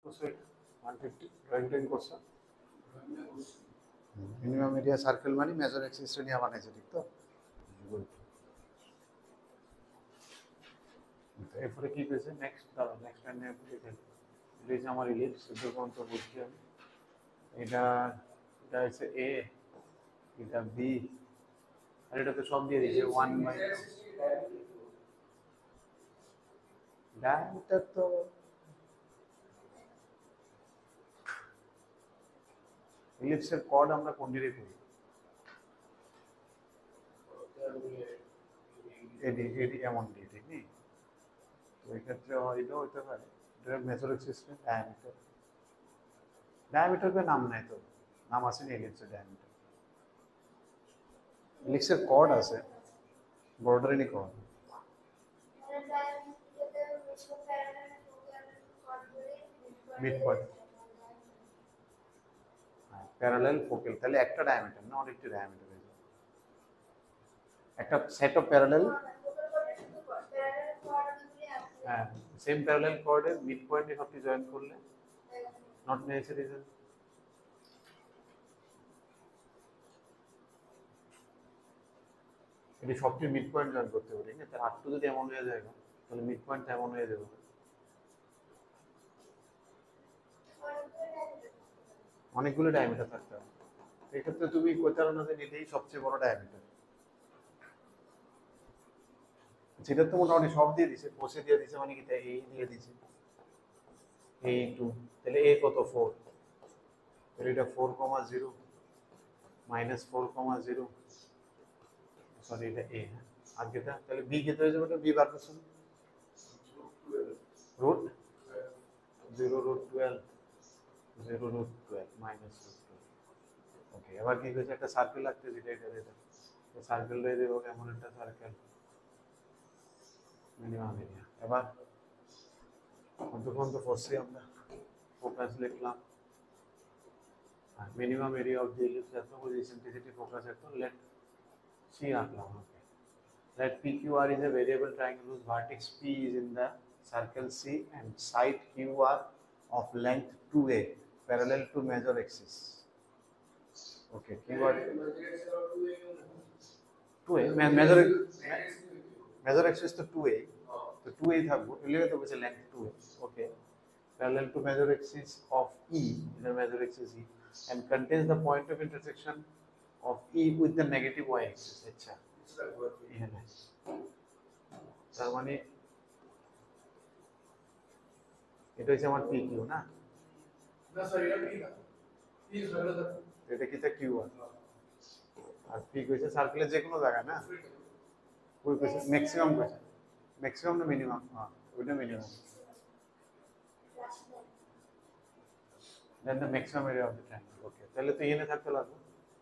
150 drawing করছো minimum area circle মানে major axis নিয়ে বানাইছে ঠিক তো এরপরে কি পেয়েছে নেক্সট নেক্সট টাইম লিখে আমার ইলিপস সিদ্ধকন্ত বুঝছি আমি এটা এটা হচ্ছে এ এটা বি আর এটা তো সব দিয়ে দিয়েছে 1/2 ডায়ামিটার তো ইলিপসের কর্ড আমরা কোন দিকে করি এডি এডি এমন দিয়ে ঠিক নেই তো এই ক্ষেত্রে এটাও হইতে পারে এটা মেজর এক্সিস্টেন্ট ডায়ামিটার ডায়ামিটার নাম নাই তো নাম আছে না ইলিপসের ডায়ামিটার ইলিপসের কর্ড আছে বর্ডারিনি chord mid point parallel focal তাহলে একটা ডায়ামিটার না অনেকটা ডায়ামিটার হয়ে যাবে একটা সেট অফ প্যারালাল হ্যাঁ সেম প্যারালাল কর্ডে মিড পয়েন্টে সবটি জয়েন করলে নট নেসেসারি এটি সবটি মিড পয়েন্ট জয়েন করতে হবে ঠিক না তার আটটু যদি এমন হয়ে যায় তাহলে মিড পয়েন্ট এমন হয়ে যাবে অনেকগুলো ডায়ামিটার থাকতে হবে এক্ষেত্রে তুমি কোথাও নিলেই সবচেয়ে বড় ডায়ামিটার সেটা তো মোটামুটি সব দিয়ে দিছে বসে দিয়ে দিছে মানে কি এই দিয়ে দিছে এই টু তাহলে এ কত 4 তাহলে এটা 4,0 -4,0 সরি এটা এ আগেটা তাহলে বি কেটে হয়ে যাবে এটা বি বার করছেন রুট 0√12 0√12 -√12 ওকে এবার কি হয়েছে একটা সার্কেল লাগতে যেটা এটা তো সার্কেল দিয়ে দেবো এমন একটা সার্কেল মিনিমাম এরিয়া এবার কত ফসি আমরা ফোকাস লিখলাম minimum area of the ellipse as well as eccentricity focus at let C आंकड़ा okay let PQR is a variable triangle whose vertex P is in the circle C and side QR of length 2a parallel to major axis okay QR 2a major axis to 2a तो 2a থাকবো elevate হবে length 2a okay parallel to major axis of E the major axis E and contains the point of intersection of E with the negative y-axis. अच्छा, ये है। তার মানে এটা হচ্ছে আমার PQ না? না স্যার এটা P না। P হলো এটা কি তা Q1 আর P কইছে সার্কেলের যে কোনো জায়গা না? ওই কইছে ম্যাক্সিমাম কইছে। ম্যাক্সিমাম না মিনিমাম? হ্যাঁ, ওইটা minimum. Then the maximum area of the triangle. Okay. তাহলে তো এখানে থাকতে লাগবে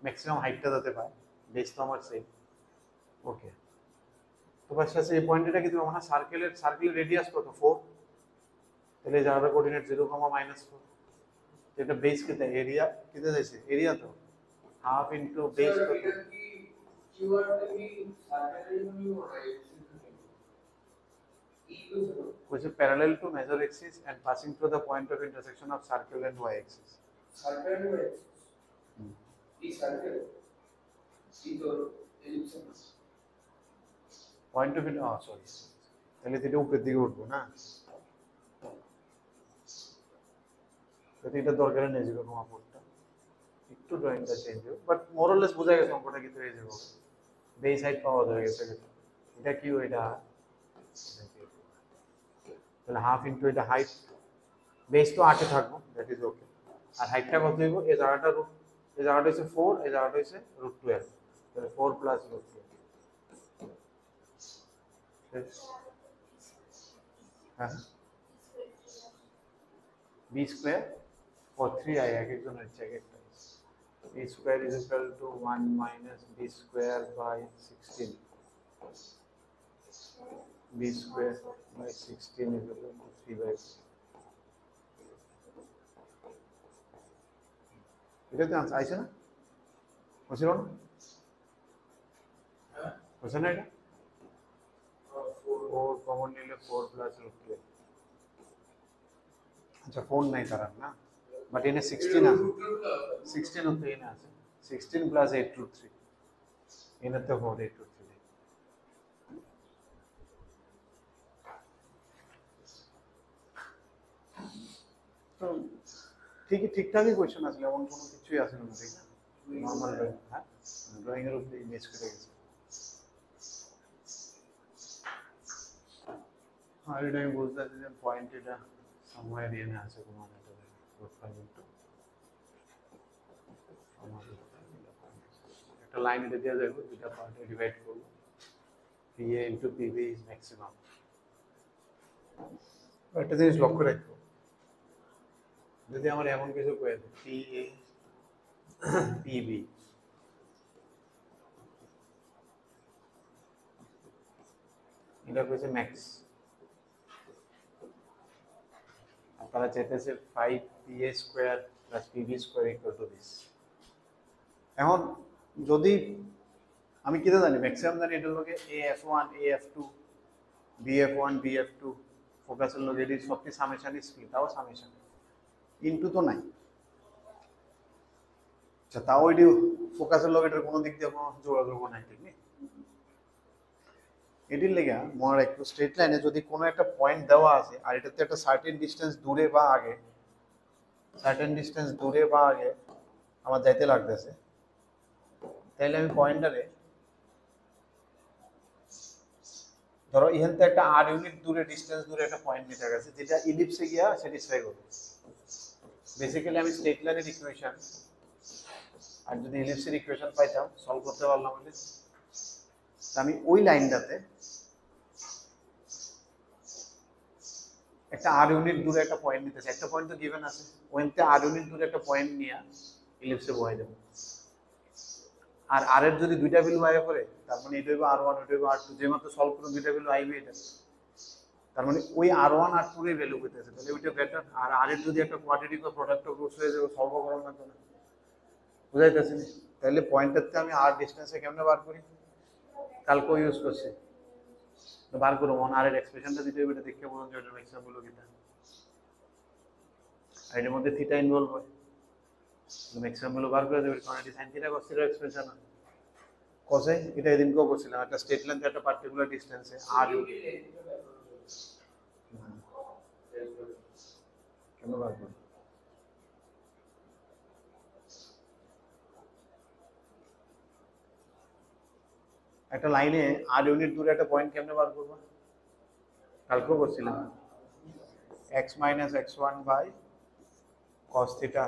ম্যাক্সিমাম হাইটটা যাতে পায় বেস তো আমার সেম ওকে তো বাস আছে এই পয়েন্টটা কি তুমি আমার সার্কেলের রেডিয়াস কত 4 তাহলে জায়গাটা কোঅর্ডিনেট 0, -4 এটা বেস কিতে এরিয়া কিতে যাচ্ছে এরিয়া তো হাফ ইনটু বেস কত কিউআর কি সার্কেলের which is parallel to major axis and passing through the point of intersection of circle and y-axis. Circle and y-axis. This circle. See the ellipse. Point of oh sorry. তাহলে এটা উপরের দিকে উঠবো না তো এটা দরকার নেই 0,4টা একটু ড্রয়িংটা চেঞ্জ হবে বাট মোর অর লেস বোঝা গেছে অঙ্কটা কি হয়ে যাবে বেস হাইট পাওয়া হয়ে গেছে এটা কি এটা তাহলে হাফ ইনটু এটা হাইট বেস তো 8 এ থাকবো দ্যাট ইজ ওকে আর হাইটটা কত হইব এই জায়গাটা হচ্ছে 4 এই জায়গাটা হচ্ছে √12 তাহলে 4 প্লাস √12 হ্যাঁ b স্কয়ার or 3i এক একজনের চেক একটা b square is equal to 1 minus b square by 16 b square by 16 is equal to 3 by 6 এটা তো आंसर আইছে না বুঝছো না হ্যাঁ বুঝছ না এটা 4 কমন নিলে 4 প্লাস √12 আচ্ছা 4 নাই তার না, বাট এনে 16 আছে, 16 তো এনে আছে, 16 প্লাস 8 root 3 এনে তো 4 8 root 3 তো ঠিকই ঠিকঠাকই কোয়েশ্চেন আসলে, এমন কোনো কিছুই আসলে না, ঠিক না, নর্মাল ড্রয়িং। হ্যাঁ, ড্রয়িং এর উপরে ইমেজ করে গেছে। আর এটা আমি বুঝতে পারছি যে পয়েন্ট এটা সময় দিয়ে না আছে কোনো একটা একটা লাইন এটা দিয়ে যাবো, দুটা পার্টে ডিভাইড করবো, PA into PB is maximum. একটা জিনিস লক্ষ্য রাখবো, যদি আমার এমন কিছু করে দেয় PA PB, এটা হচ্ছে ম্যাক্স, তারা চাইতেছে 5PA square plus PB square equal to this. এখন যদি আমি কিটা জানি, ম্যাক্সিমাম জানি এটার লগে AF1 AF2 BF1 BF2 ফোকাসের লগে এটি সবটি সামেশন স্প্লিট, তাও সামেশন ইনটু তো নাই। আচ্ছা তাও এটি ফোকাসের লগে এটার কোনো দিক দিয়ে কোনো যোগাযোগ নাই, ঠিক নেই। এটির লেগে মনে রাখবো স্ট্রেট লাইনে যদি কোনো একটা পয়েন্ট দেওয়া আছে আর এটাতে একটা সার্টেন ডিস্টেন্স দূরে বা আগে, সার্টেন ডিস্টেন্স দূরে বা আগে আমার যাইতে লাগতেছে, তাহলে আমি পয়েন্টারে ধরো এখান থেকে একটা আর ইউনিট দূরে ডিস্টেন্স দূরে একটা পয়েন্ট নিতে গেছে যেটা ইলিপসে গিয়া স্যাটিসফাই করবে। বেসিক্যালি আমি স্ট্রেট লাইনের ইকুয়েশন আর যদি ইলিপসের ইকুয়েশন পাইতাম সলভ করতে পারলাম হলে আমি ওই লাইনটাতে একটা আর ইউনিট দূরে একটা পয়েন্ট নিতেছে, একটা পয়েন্ট তো গিভেন আছে, ওইতে আর ইউনিট দূরে একটা পয়েন্ট নিয়ে ইলিপসে বয়ে দেবো। আর আর এর যদি দুইটা ভ্যালু আইবে পড়ে তার মানে এটা হইবে R1 এটা হইবে R2, যে মাত্র সলভ করে দুইটা ভ্যালু আইবে এটা, তার মানে ওই R1 R2 এর ভ্যালু কইতেছে, তাহলে ওইটা বেটার। আর আর এর যদি একটা কোয়াড্রেটিক বা প্রোডাক্ট অফ রুটস হয়ে যাবে সলভ করার না তো না, বুঝাইতেছি। তাহলে পয়েন্টারতে আমি আর ডিসটেন্সে কেমনে বার করি, কালকে ইউজ করছি, তো বার করব মন আর এর এক্সপ্রেশনটা দিতে হবে, এটা দেখে বলুন যে এটার ম্যাক্সিমাম ভ্যালু কিটা, আর এর মধ্যে থিটা ইনভলভ হয়, ম্যাক্সিমাম ভ্যালু বার করে দেবে, কারণ এটা sin theta cos theta expression না কসে, এটা এদিনকেও বলছিলাম একটা স্ট্রেট লাইন একটা পার্টিকুলার ডিসটেন্সে আর কেন বার করি, একটা লাইনে আর ইউনিট দূরে একটা পয়েন্ট কেমনে বার করবো, কালকেও করছিলাম x minus x1 by cos theta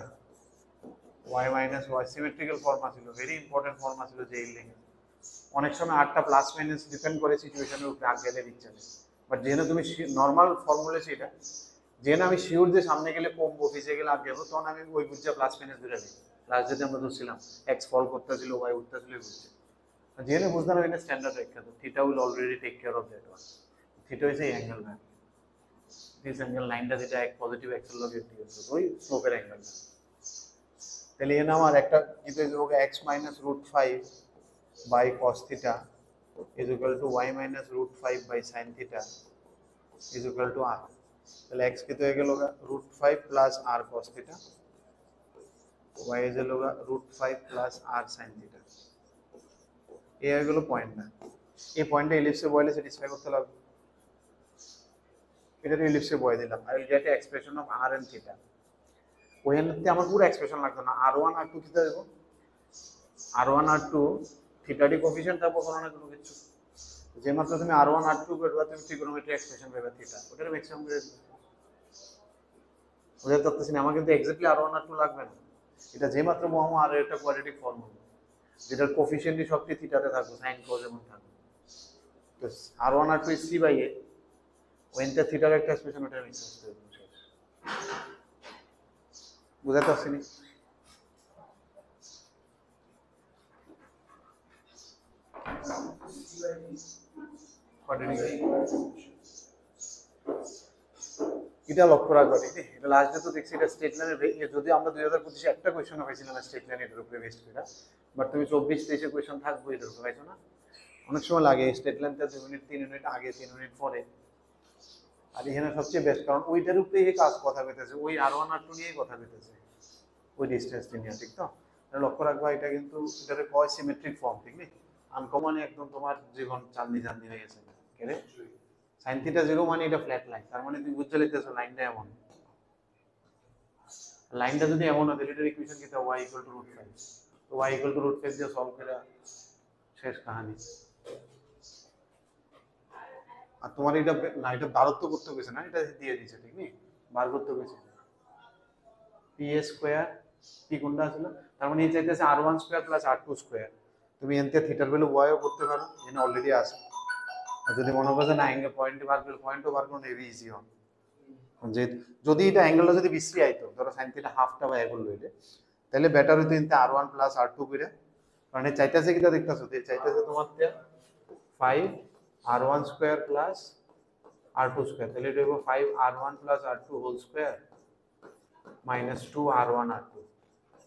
y minus y, symmetrical form ছিল, ভেরি ইম্পর্টেন্ট ফর্মা ছিল যে এই লিঙ্কে। অনেক সময় আটটা প্লাস মাইনাস ডিপেন্ড করে সিচুয়েশনের উপরে আগ গেলে ইচ্ছা নেই, বাট যেহেতু তুমি নর্মাল ফর্মুলা সেটা, যেহেতু আমি শিওর যে সামনে গেলে কমবো পিছিয়ে গেলে আগে যাবো, তখন আমি ওই বুঝছে প্লাস মাইনাস ধরে নিই। লাস্ট যেতে আমরা ধরছিলাম x ফল করতেছিল y উঠতেছিল বুঝছে, যেহেতু বুঝলাম এটা স্ট্যান্ডার্ড রেখা, তো theta will already take care of that one. Theta হইছে এই অ্যাঙ্গেল না, দিস অ্যাঙ্গেল লাইনটা যেটা এক পজিটিভ এক্সেল লগে দিয়েছে ওই স্লোপের অ্যাঙ্গেলটা। তাহলে এখানে আমার একটা কি পেয়ে যাবো x minus root 5 by cos theta is equal to y minus root 5 by sin theta is equal to r, তাহলে x कितना হয়ে গেল root 5 plus r cos theta, y is হলো root 5 plus r sin theta। এই হয়ে গেল point না, এই পয়েন্টে ইলিপসে বয়লে স্যাটিসফাই করতে লাগবে, এটা ইলিপসে বয় দিলাম, আর এটা একটা expression of r and theta। ওইখানে আমার পুরো এক্সপ্রেশন লাগতো না, r1 r2 থিটা দেব, r1 r2 থিটাটি কোফিশিয়েন্ট থাকবো কোনো না কোনো কিছু, যে মাত্র তুমি r1 r2 করবা তুমি ট্রিগোনোমেট্রি এক্সপ্রেশন পাবে থিটা, ওটার ম্যাক্সিমাম করে ওদের তত্ত্বছি না, আমার কিন্তু এক্স্যাক্টলি r1 r2 লাগবে না, এটা যে মাত্র মোহাম আর একটা কোয়াড্রেটিক ফর্মুলা যেটার কোফিশিয়েন্টই সবটি থিটাতে থাকবে, sin cos এমন থাকবে, তো r1 r2 is c by a, ওইটা থিটার একটা এক্সপ্রেশন, ওটার ম্যাক্সিমাম করে দেব, বুঝাতে পারছি না? এটা লক্ষ্য রাখবা, ঠিক আছে? এটা লাস্ট ডে তো দেখছি এটা স্টেট লাইনের, যদি আমরা 2025 একটা কোয়েশ্চন পাইছিলাম স্টেট লাইন এর উপরে বেস্ট করে, বাট তুমি 24-23 কোয়েশ্চন থাকবে এর উপরে, পাইছো না? অনেক সময় লাগে স্টেট লাইনটা 2 মিনিট 3 মিনিট আগে 3 মিনিট পরে, আর এখানে সবচেয়ে বেস্ট, কারণ ওইটার উপরে এই কাজ কথা পেতেছে, ওই R1 R2 নিয়েই কথা পেতেছে, ওই ডিস্টেন্সটি নিয়ে, ঠিক তো? লক্ষ্য রাখবা এটা কিন্তু এটারে কয় সিমেট্রিক ফর্ম, ঠিক নেই? আনকমনে একদম তোমার জীবন চাঁদনি চাঁদনি হয়ে গেছে। কেরে সাইন থিটা 0 মানে এটা ফ্ল্যাট লাইন, তার মানে তুমি বুঝতে লিখতেছো লাইনটা এমন। লাইনটা যদি এমন হয় তাহলে এটার ইকুয়েশন কি, y = √5। তো y = √5 দিয়ে সলভ করে শেষ কাহিনী। আর তোমার এটা না, এটা বারত্ব করতে গেছে না, এটা দিয়ে দিয়েছে, ঠিক নেই? বার করতে গেছে p² p কোনটা ছিল, তার মানে এই চাইতেছে r1² + r2²। তুমি এনতে থিটার ভ্যালু y ও করতে পারো, এখানে অলরেডি আছে। আর যদি মনে করো না অ্যাঙ্গেল পয়েন্টে বার করে, পয়েন্টও বার করো, হেভি ইজি হবে। যে যদি এটা অ্যাঙ্গেলটা যদি বিশ্রী আইতো, ধরো sin থিটা হাফটা বা এগুলো লইলে, তাহলে বেটার হইতো এনতে r1 + r2 করে, কারণ এই চাইতেছে কিটা দেখতেছো, চাইতেছে তোমার 5 r1² + r2², তাহলে এটা হবে 5 r1 + r2² -2 r1 r2।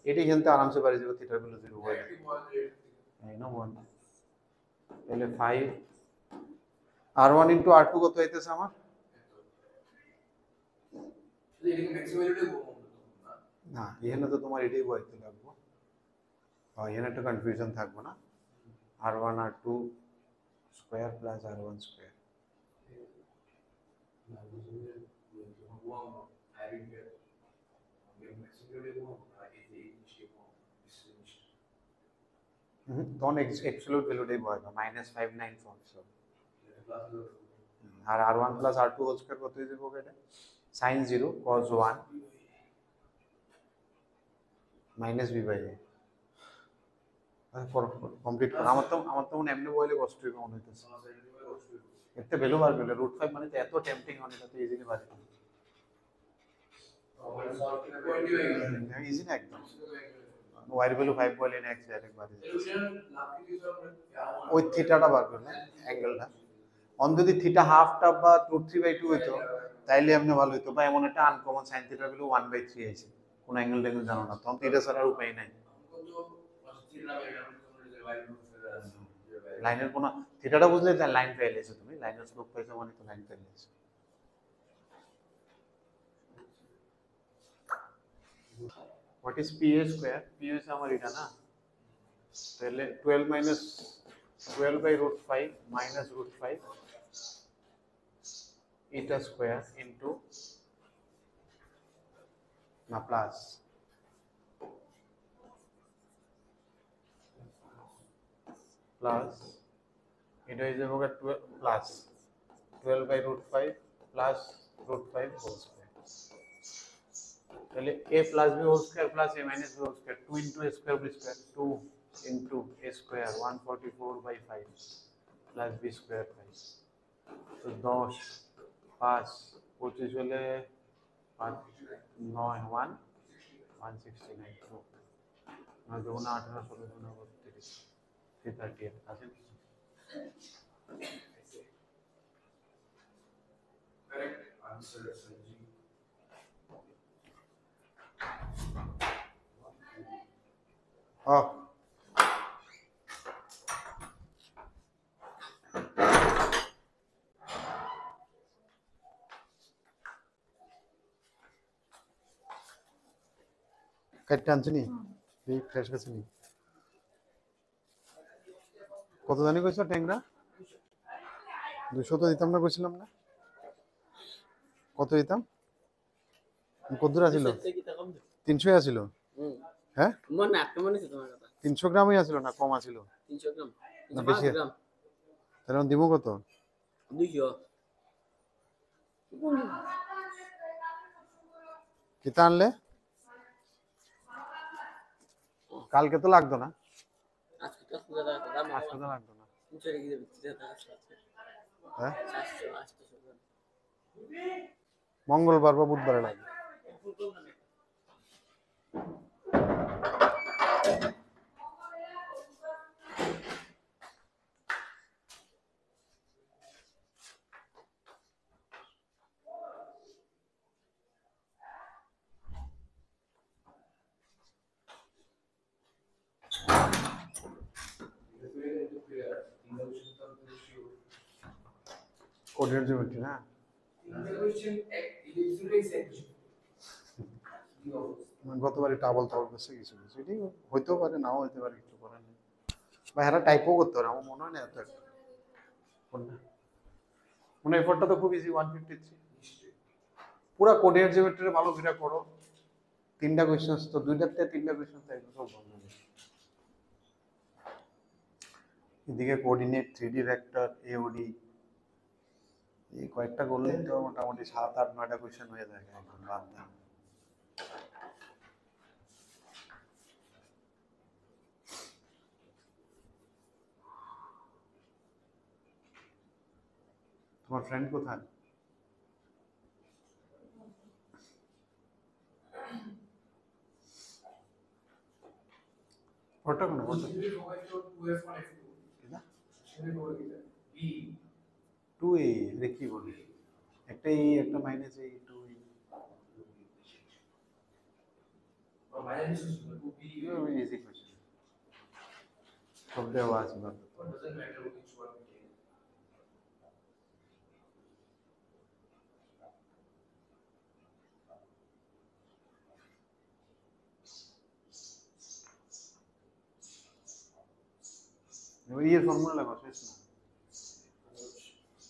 এটি কিন্তু আরামসে বাড়ি যাবে, থিটার ভ্যালু 0 হয়, তাই না? 1 তাহলে 5 r1 * r2 কত হইতেছে আমার? না, এখানে তো তোমার এটাই বইতে লাগবে, এখানে একটা কনফিউশন থাকবে না, r1 r2² + r1²। তখন অ্যাবসলিউট ভ্যালুটাই বয় না, -594। আর r1 + r2² কত হয়ে যাবে এটা? sin 0 cos 1 -b/a। কমপ্লিট কর। আমার তো মনে এমনি বইলে কষ্ট হবে মনে হইতেছে, এতে ভ্যালু বার করলে √5 মানে তো এত টেম্পটিং, মানে তো ইজিলি বার করতে ইজি না একদম। y এর ভ্যালু 5 বলে না, ডাইরেক্ট বার হয়ে ওই থিটাটা বার করলে অ্যাঙ্গেলটা অন, যদি থিটা হাফটা বা √3/2 হইতো তাইলে এমনি ভালো হইতো, বা এমন একটা আনকমন sin থিটা ভ্যালু 1/3 আছে, কোন অ্যাঙ্গেল দেখলে জানো না, তখন থিটা ছাড়া উপায় নাই। লাইনের কোন থিটাটা বুঝলে লাইন পেয়ে গেছো তুমি, লাইনের স্লোপ পাইছো মানে তো লাইন পেয়ে গেছো। What is PA²? PA is আমার এটা না, তাহলে 12 - 12/√5 -√5 eta square into না প্লাস এটা হয়ে যাবে প্লাস 12/√5 প্লাস √5 হোল স্কয়ার। তাহলে a + b whole square plus a - b whole square, 2 * a square b square, 2 * a square 144/5 plus b square 5। তো 10 5 25 হলে 5 9 1 169 9 2 18 16 32 338 আছে। Correct answer Sanji. Oh. কাটতে আনছি নি, এই ফ্রেশ গেছে নি। কত জানি কইছো ট্যাংরা? 200 তো দিতাম না কইছিলাম না? কত দিতাম? কত দূর আছিল? 300 আছিল। হ্যাঁ মনে না, মনে আছে তোমার কথা? 300 গ্রামই আছিল না কম আছিল? 300 গ্রাম না বেশি গ্রাম। তাহলে দিব কত? 200। কিতা আনলে? কালকে তো লাগতো না, আজকে তো লাগতো না। হ্যাঁ মঙ্গলবার বা বুধবারে লাগবে। কোঅর্ডিনেট জিওমেট্রি না? গতবারে টাবল টাবল করছে কিছু কিছু এটি হইতেও পারে নাও হইতে পারে কিছু করার নেই বা এরা টাইপও করতে পারে আমার মনে হয় না এত একটা কোনটা মনে হয় এফোর্টটা তো খুব ইজি 153 পুরা কোডিনেট জিওমেট্রি ভালো করে করো তিনটা কোশ্চেন তো দুইটার থেকে তিনটা কোশ্চেন তাই সব ভালো হবে এদিকে কোঅর্ডিনেট 3D ভেক্টর এওডি এই কয়েকটা করলে তো মোটামুটি 7 8 9টা কোশ্চেন হয়ে যায় একদম বাদ দাও তোমার ফ্রেন্ড কোথায় ওটা কোন ওটা 2a রে কি বলি একটা এই একটা মাইনাস এই 2 ইজি কোশ্চেন সব দেওয়া আছে বাকি ইয়ের ফর্মুলা লেখো শেষ না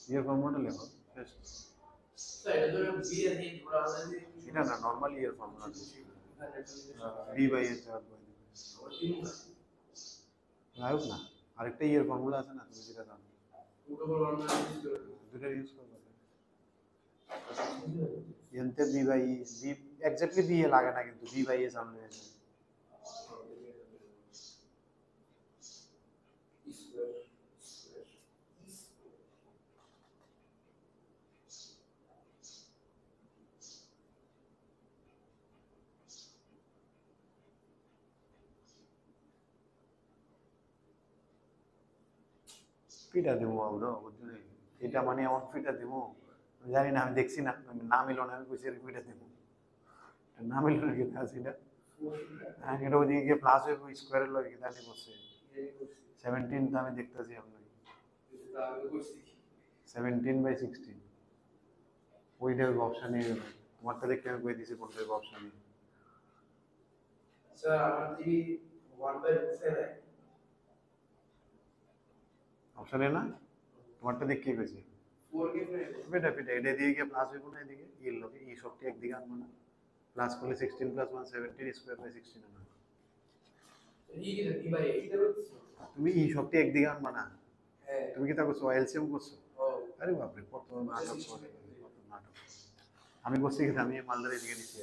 ইয়ের ফর্মুলা লেখো শেষ এটা না নরমাল ইয়ের ফর্মুলা বি বাই এ চার লাইক না আরেকটা ইয়ের ফর্মুলা আছে না তুমি যেটা জানো দুটো ইউজ করবে এনতে B by B exactly B A লাগে না কিন্তু বি বাই এ সামনে আছে ফিটা দেবো আমরা বুঝলি এটা মানে এমন ফিটা দেবো জানি না আমি দেখছি না নাম এলো না আমি কইছি ফিটা দেবো নাম এলো না কিন্তু আছে এটা হ্যাঁ এটা ওইদিকে গিয়ে প্লাস হয়ে স্কোয়ারের লগে দাঁড়িয়ে বসছে 17 তো আমি দেখতেছি আপনাকে 17 বাই 16 ওইটা অপশন নিয়ে গেল তোমারটা দেখতে আমি কই দিছি কোনটা অপশন নিয়ে স্যার আমার টিভি 1 বাই 7 অপশন এ না তোমারটা দেখ কি কইছে 4 কে বেটা বেটা এটা দিয়ে গিয়ে প্লাস হইব না এদিকে এর লগে এই শক্তি একদিকে আনবো না প্লাস করলে 16 প্লাস 1 17 স্কয়ার বাই 16 আনবো এই কি বি বাই 8 তুমি এই শক্তি একদিকে আনবা না হ্যাঁ তুমি কি তা করছো এলসিএম করছো আরে বাপ রে কত নাটক করে কত নাটক আমি করছি কি আমি মালদার এদিকে নিছি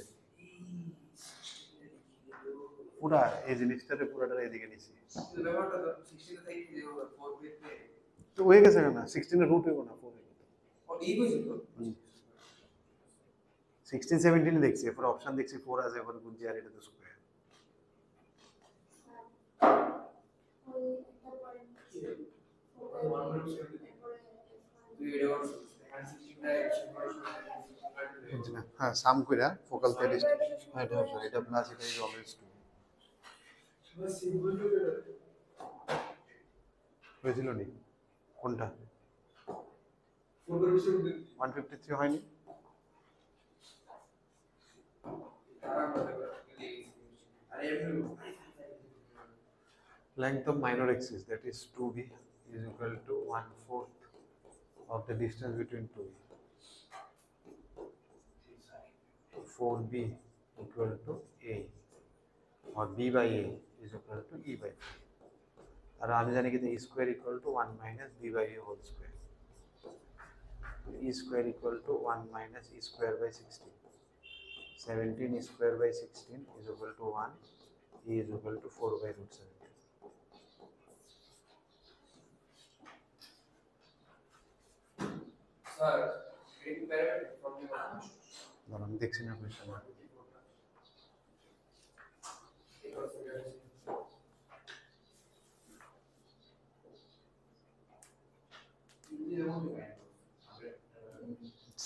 পুরা এই জিনিসটারে পুরাটা এদিকে নিছি ব্যাপারটা তো 16 থেকে 4 পেতে তো হয়ে গেছে না 16 এর রুট হইব না 4 এর ও এই কইছে তো 16 17 দেখছি এরপর অপশন দেখছি 4 আছে এরপর গুণ আর এটা তো স্কয়ার হ্যাঁ সাম কইরা ফোকাল প্যারিস এটা প্লাস এটা ইজ অলওয়েজ 2 হয়েছিল নি কোনটা 153 হয়নি length of minor axis that is 2b is equal to 1/4 of the distance between 2b 4b equal to a or b by a is equal to e by 4 और हम जाने कि e square equal to 1 minus b by a whole square e square equal to 1 minus e square by 16 17 square by 16 is equal to 1 e is equal to 4 by root 17 sir green parameter from the हम देखছি না question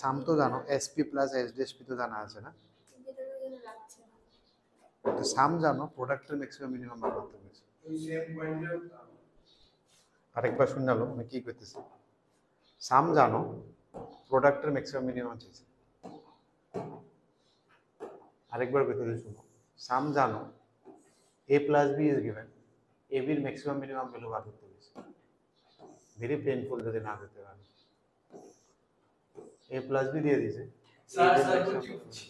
সাম তো জানো SP plus এসডিএসপি তো জানা আছে না তো সাম জানো প্রোডাক্টের ম্যাক্সিমাম মিনিমাম বার করতে হয়েছে ওই সেম পয়েন্টে আরেকবার শুনে নাও আমি কি করতেছি সাম জানো প্রোডাক্টের ম্যাক্সিমাম মিনিমাম চাইছে আরেকবার কথা শুনো, সাম জানো a plus B is given, A বির ম্যাক্সিমাম মিনিমাম ভ্যালু বার করতে হয়েছে, ভেরি পেইনফুল যদি না করতে পারে। a প্লাস বি দিয়ে দিয়েছে, স্যার স্যার বুঝছি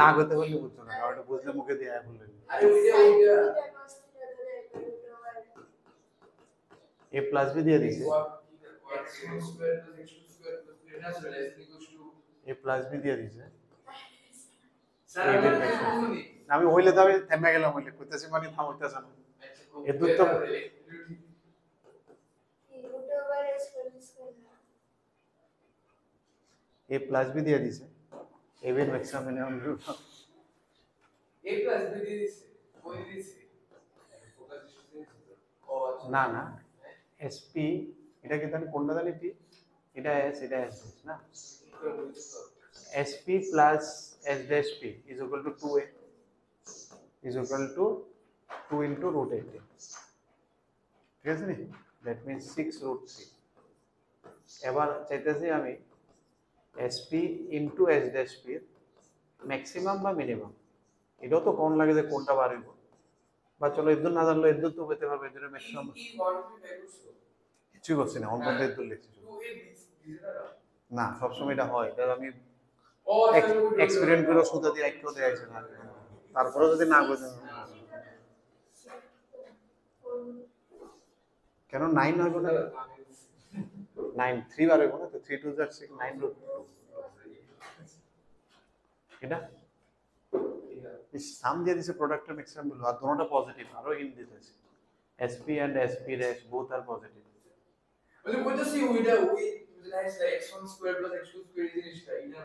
না করতে বললে বুঝছো না, কারণ এটা বুঝলে মুখে দিয়ে আয় বললেন। আরে ওইটা a প্লাস বি দিয়ে দিয়েছে, a প্লাস বি দিয়ে দিয়েছে, আমি হইলে তো আমি থেমে গেলাম, হইলে কইতেছি মানে থামতেছে না, এর দূর তো a প্লাস বি দিয়ে দিয়েছে, a এর maximum minimum a plus b দিয়ে দিছে ওই দিছে না না sp, এটা কি তাহলে কোনটা জানি p, এটা s, এটা s না, sp plus s dash p is equal to 2a is equal to 2 into root 18, ঠিক আছে নি, that means 6 root 3। এবার চাইতেছি আমি sp into s dash p maximum বা মিনিমাম, এটাও তো কোন লাগে যে কোনটা বার হইব, বা চলো এর না জানলো এর তো পেতে পারবে, এর ম্যাক্সিমাম কিছু করছি না, অন পর্যন্ত এর লিখছি না, সবসময় এটা হয়, এটা আমি এক্সপেরিমেন্ট করে সুতা দিয়ে একটু দেয়া আছে না, তারপরে যদি না বুঝেন কেন 9 হবে না, 9 3 বার হবে না, তো 3 2 6 9 root 2 এটা इस साम দিয়ে দিছে প্রোডাক্টের ম্যাক্সিমাম ভ্যালু, আর দুটোটা পজিটিভ, আরো হিন্ট দিতেছে sp and sp dash both are positive, বলে কইতাছি ওইটা ওই তুমি জানিস x1 square plus x2 square জিনিসটা এটা না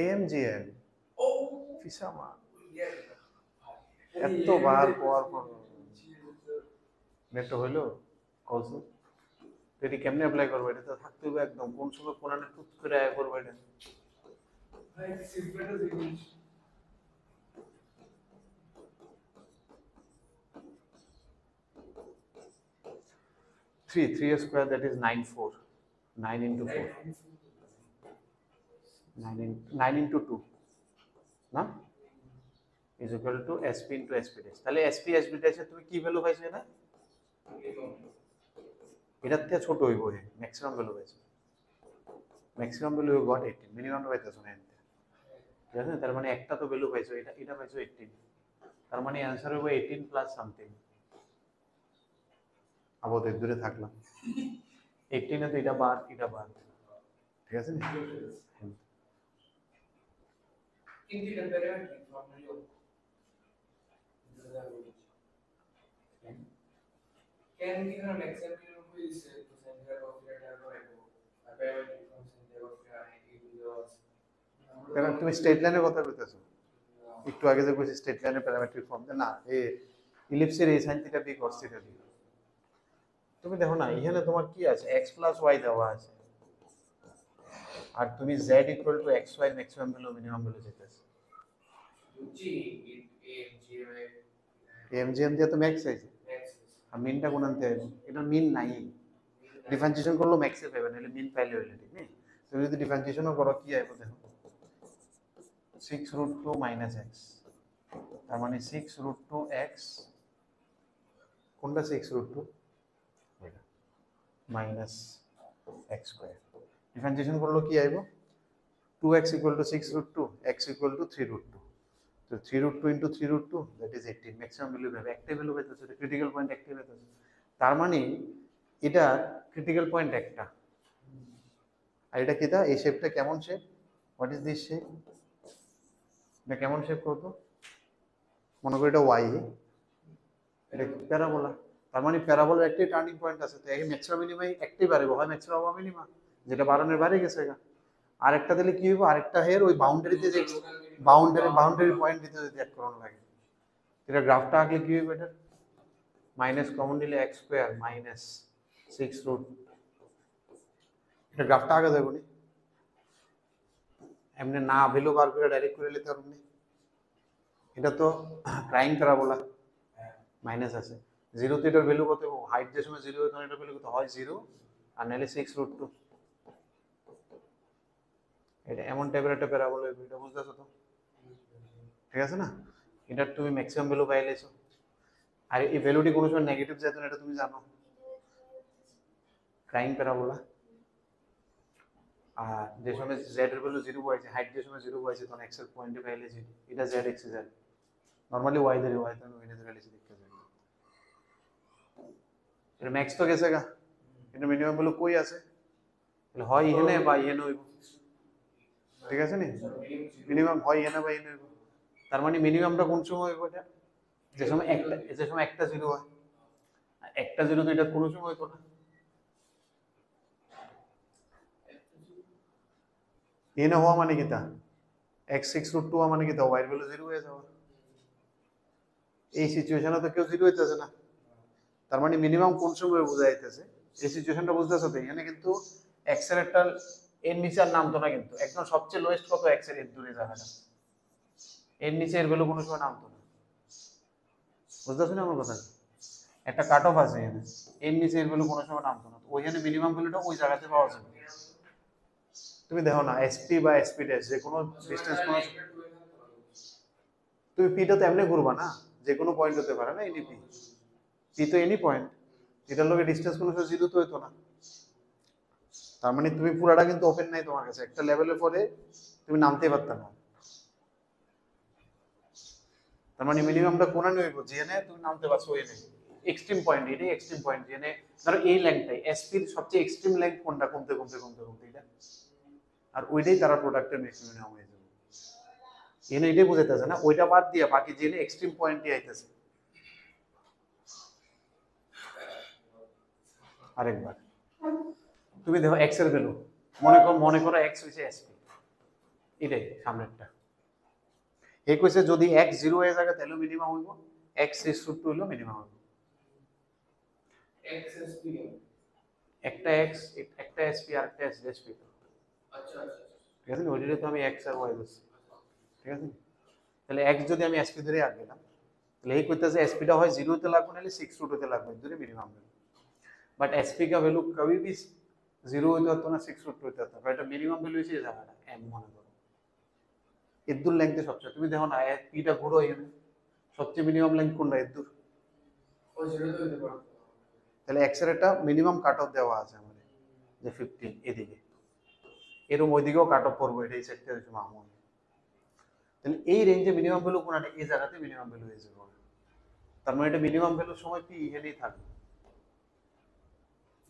amgn ও ফিসামা এতবার পর পর নেট হইলো কলসু, এটি কেমনে অ্যাপ্লাই করবো, এটা তো থাকতে হবে একদম, কোন সময় কোনানে টুক করে আয় করবো এটা, ভাই সিম্পলটা জিনিস 3 square, that is 9 4, 9 into 4, 9 into 2 না is equal to sp into sp dash, তাহলে sp sp dash এর তুমি কি ভ্যালু পাইছো, এটা এটার থেকে ছোট হইব, ম্যাক্সিমাম ভ্যালু পাইছো, ম্যাক্সিমাম ভ্যালু গট 18, মিনিমাম পাইতেছো না এতে, ঠিক আছে, তার মানে একটা তো ভ্যালু পাইছো, এটা পাইছো 18, তার মানে অ্যানসার হবে 18 প্লাস সামথিং, আপাতত দূরে থাকলাম, 18 এ তো এটা বার, ঠিক আছে না, কিন্তু এটা প্যারামিটার ফর্মুলা কেন কি না ম্যাক্সিমাম মিনিমাম হইছে তো সেন্টার অফ এটা রাখবো আর প্যারামিটার ফর্ম সেন্টার অফ এটা কারণ তুমি স্ট্রেট লাইনের কথা বলতেছো, একটু আগে যে কইছি স্ট্রেট লাইনের প্যারামেট্রিক ফর্ম না, এই ইলিপসের এই sin theta B cos theta B, তুমি দেখো না এখানে তোমার কি আছে, x প্লাস y দেওয়া আছে, আর তুমি z equal to x y maximum value minimum value চাইতেছো, জি এমজিএম দিয়ে তো ম্যাক্স আছে, আর মিনটা কোন আনতে হবে, এটা মিন নাই, ডিফারেন্সিয়েশন করলে ম্যাক্সে পাবে, নাহলে মিন পাইলে হইলে, ঠিক নেই, তুমি যদি ডিফারেন্সিয়েশনও করো কি আইবো দেখো, 6 root 2 minus x, তার মানে 6 root 2 x, কোনটা 6 root 2 এটা মাইনাস x স্কয়ার, ডিফারেন্সিয়েশন করলে কি আইবো, 2x equal to 6 root 2, x equal to 3 root 2, so 3 root 2 into 3 root 2, that is 18, maximum value পাবে, একটা ভ্যালু পাইতেছে, এটা ক্রিটিক্যাল পয়েন্ট একটা পাইতেছে, তার মানে এটা ক্রিটিক্যাল পয়েন্ট একটা, আর এটা কি, এই শেপটা কেমন shape, what is this shape, এটা কেমন শেপ করতো, মনে করি এটা y, এটা প্যারাবোলা, তার মানে প্যারাবোলার একটাই টার্নিং পয়েন্ট আছে, তো এই ম্যাক্সিমাম মিনিমাম একটাই বাড়বে, হয় ম্যাক্সিমাম বা মিনিমাম, যেটা বাড়ানোর বাইরে গেছে গা, আরেকটা দিলে কি হইব, আরেকটা হের ওই বাউন্ডারিতে যে বাউন্ডারি পয়েন্ট দিতে যদি এক করণ লাগে, এটা গ্রাফটা আঁকলে কি হইব, এটা মাইনাস কমন নিলে x স্কয়ার মাইনাস 6 রুট, এটা গ্রাফটা আগে যাবে নি, এমনি না ভ্যালু বার করে ডাইরেক্ট করে নিতে পারবো, এটা তো ক্রাইং প্যারাবোলা, মাইনাস আছে, জিরোতে এটার ভ্যালু কত, হাইট যে সময় জিরো হয় তখন এটার ভ্যালু কত হয় 0, আর নাহলে 6 root 2, এটা এমন টাইপের একটা প্যারাবোলা, এটা বুঝতেছো তো? ঠিক আছে না? এটা তুমি ম্যাক্সিমাম ভ্যালু পাইলেছো, আর এই ভ্যালুটি কোনো সময় নেগেটিভ যেত না, এটা তুমি জানো। Crime parabola. আর যে সময় জেড এর ভ্যালু 0 পাইছে, হাইট যে সময় 0 পাইছে তখন এক্স এর পয়েন্টে পাইলে যে এটা Z X Z, normally Y ধরে ওয়াই তো ওই ধরে পাইলে দেখতে যাবে। এটা ম্যাক্স তো গেছে গা, এটা মিনিমাম ভ্যালু কই আছে? তাহলে হয় এখানে বা এখানে হইব। ঠিক আছে নি? মিনিমাম হয় এখানে বা এখানে হইব। তার মানে মিনিমামটা কোন সময় হইব? এটা যে সময় একটা জিরো হয়। একটা জিরো তো এটা কোনো সময় হইতো না। এখানে হওয়া মানে কি তা? x6√2 হওয়া মানে কি তা? y এর ভ্যালু 0 হয়ে যাওয়া। এই সিচুয়েশনে তো কেউ 0 হইতেছে না। তার মানে মিনিমাম কোন সময় বোঝা যাইতেছে? এই সিচুয়েশনটা বুঝতেছো তো? এখানে কিন্তু x এর একটা এর নিচে আর নামতো না, কিন্তু একদম সবচেয়ে লোয়েস্ট কত x এর দূরে জায়গাটা, এর নিচে এর ভ্যালু কোনো সময় নামতো না। বুঝতেছো না আমার কথা? একটা কাট অফ আছে এখানে, এর নিচে এর ভ্যালু কোনো সময় নামতো না, তো ওইখানে মিনিমাম ভ্যালুটা ওই জায়গাতে পাওয়া যাবে। তুমি দেখো না এসপি বা এসপি ড্যাশ যে কোনো ডিসটেন্স কোনো, তুমি পিটা তো এমনি ঘুরবা না, যে কোনো পয়েন্ট হতে পারে না, এনি পি, পি তো এনি পয়েন্ট, এটার লগে ডিসটেন্স কোনো সময় জিরো তো হইতো না। তার মানে তুমি পুরাটা কিন্তু ওপেন নাই তোমার কাছে, একটা লেভেলের পরে তুমি নামতেই পারতে না। তার মানে মিনিমামটা কোনা নিব যেখানে তুমি নামতে পারছো, ওই নেই এক্সট্রিম পয়েন্ট, এটাই এক্সট্রিম পয়েন্ট যেখানে ধরো এই লেংথটাই এসপির সবচেয়ে এক্সট্রিম লেংথ কোনটা, কমতে কমতে কমতে কমতে এটা, আর ওইটাই তারা প্রোডাক্টের ম্যাক্সিমাম হয়ে যাবে। এখানে এটাই বোঝাইতেছে না, ওইটা বাদ দিয়ে বাকি যেখানে এক্সট্রিম পয়েন্টই আইতেছে। আরেকবার তুমি দেখো এক্স এর ভ্যালু, মনে করো এক্স হইছে এসপি, এটাই সামনেরটা। এই কইছে যদি এক্স 0 হয়ে যায় তাহলে মিনিমাম হইব, x6√2 হলো মিনিমাম হইব। একটা এক্স একটা এসপি আর একটা এসপি। আচ্ছা আচ্ছা, ঠিক আছে, ওইটাতে তো আমি এক্স আর ওয়াই ধরছি। ঠিক আছে, তাহলে এক্স যদি আমি এসপি ধরে আগে গেলাম, তাহলে এই কইতাছে এসপিটা হয় 0 তে লাগবে নাহলে 6√2 তে লাগবে, ধরে মিনিমাম ভ্যালু। बट एसपी का वैल्यू कभी भी 0 হইতে হতো না, 6√2 হইতে হতো, বাট এটা মিনিমাম ভ্যালু হইছে এই জায়গাটা m মনে করো। এদ্দুর লেংথে সবচেয়ে, তুমি দেখো না পিটা ঘুরো এখানে, সবচেয়ে মিনিমাম লেংথ কোনটা এদ্দুর? ও 0 তো হইতে পারতো। তাহলে এক্স এর একটা মিনিমাম কাট অফ দেওয়া আছে আমাদের যে 15 এদিকে, এরকম ওইদিকেও কাট অফ পড়বো, এটাই সেট হইছে মামুন। তাহলে এই রেঞ্জে মিনিমাম ভ্যালু কোনটা, এই জায়গাতে মিনিমাম ভ্যালু হয়ে যাবে। তার মানে এটা মিনিমাম ভ্যালুর সময় পি এখানেই থাকবে।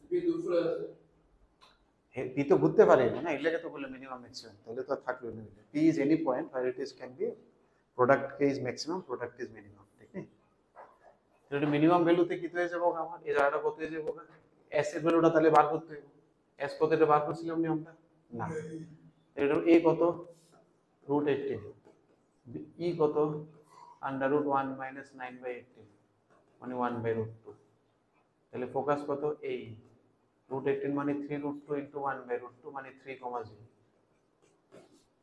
পি দুপুরে আছে, পি তো ঘুরতে পারে না, এর লাগে তো বলে মিনিমাম ম্যাক্সিমাম, তাহলে তো আর থাকবে না। P is any point where it is can be product K is maximum, product is minimum, ঠিক নেই? তাহলে মিনিমাম ভ্যালুতে কি হয়ে যাবো আমার, এই জায়গাটা কত হয়ে যাবো, এস এর ভ্যালুটা তাহলে বার করতে হবে। এস কত, এটা বার করছিলাম নিয়মটা না, এটা এ কত √18, ই কত √1 - 9/18 মানে 1/√2, তাহলে ফোকাস কত এই √18 মানে 3√2 × 1/√2 মানে 3,0,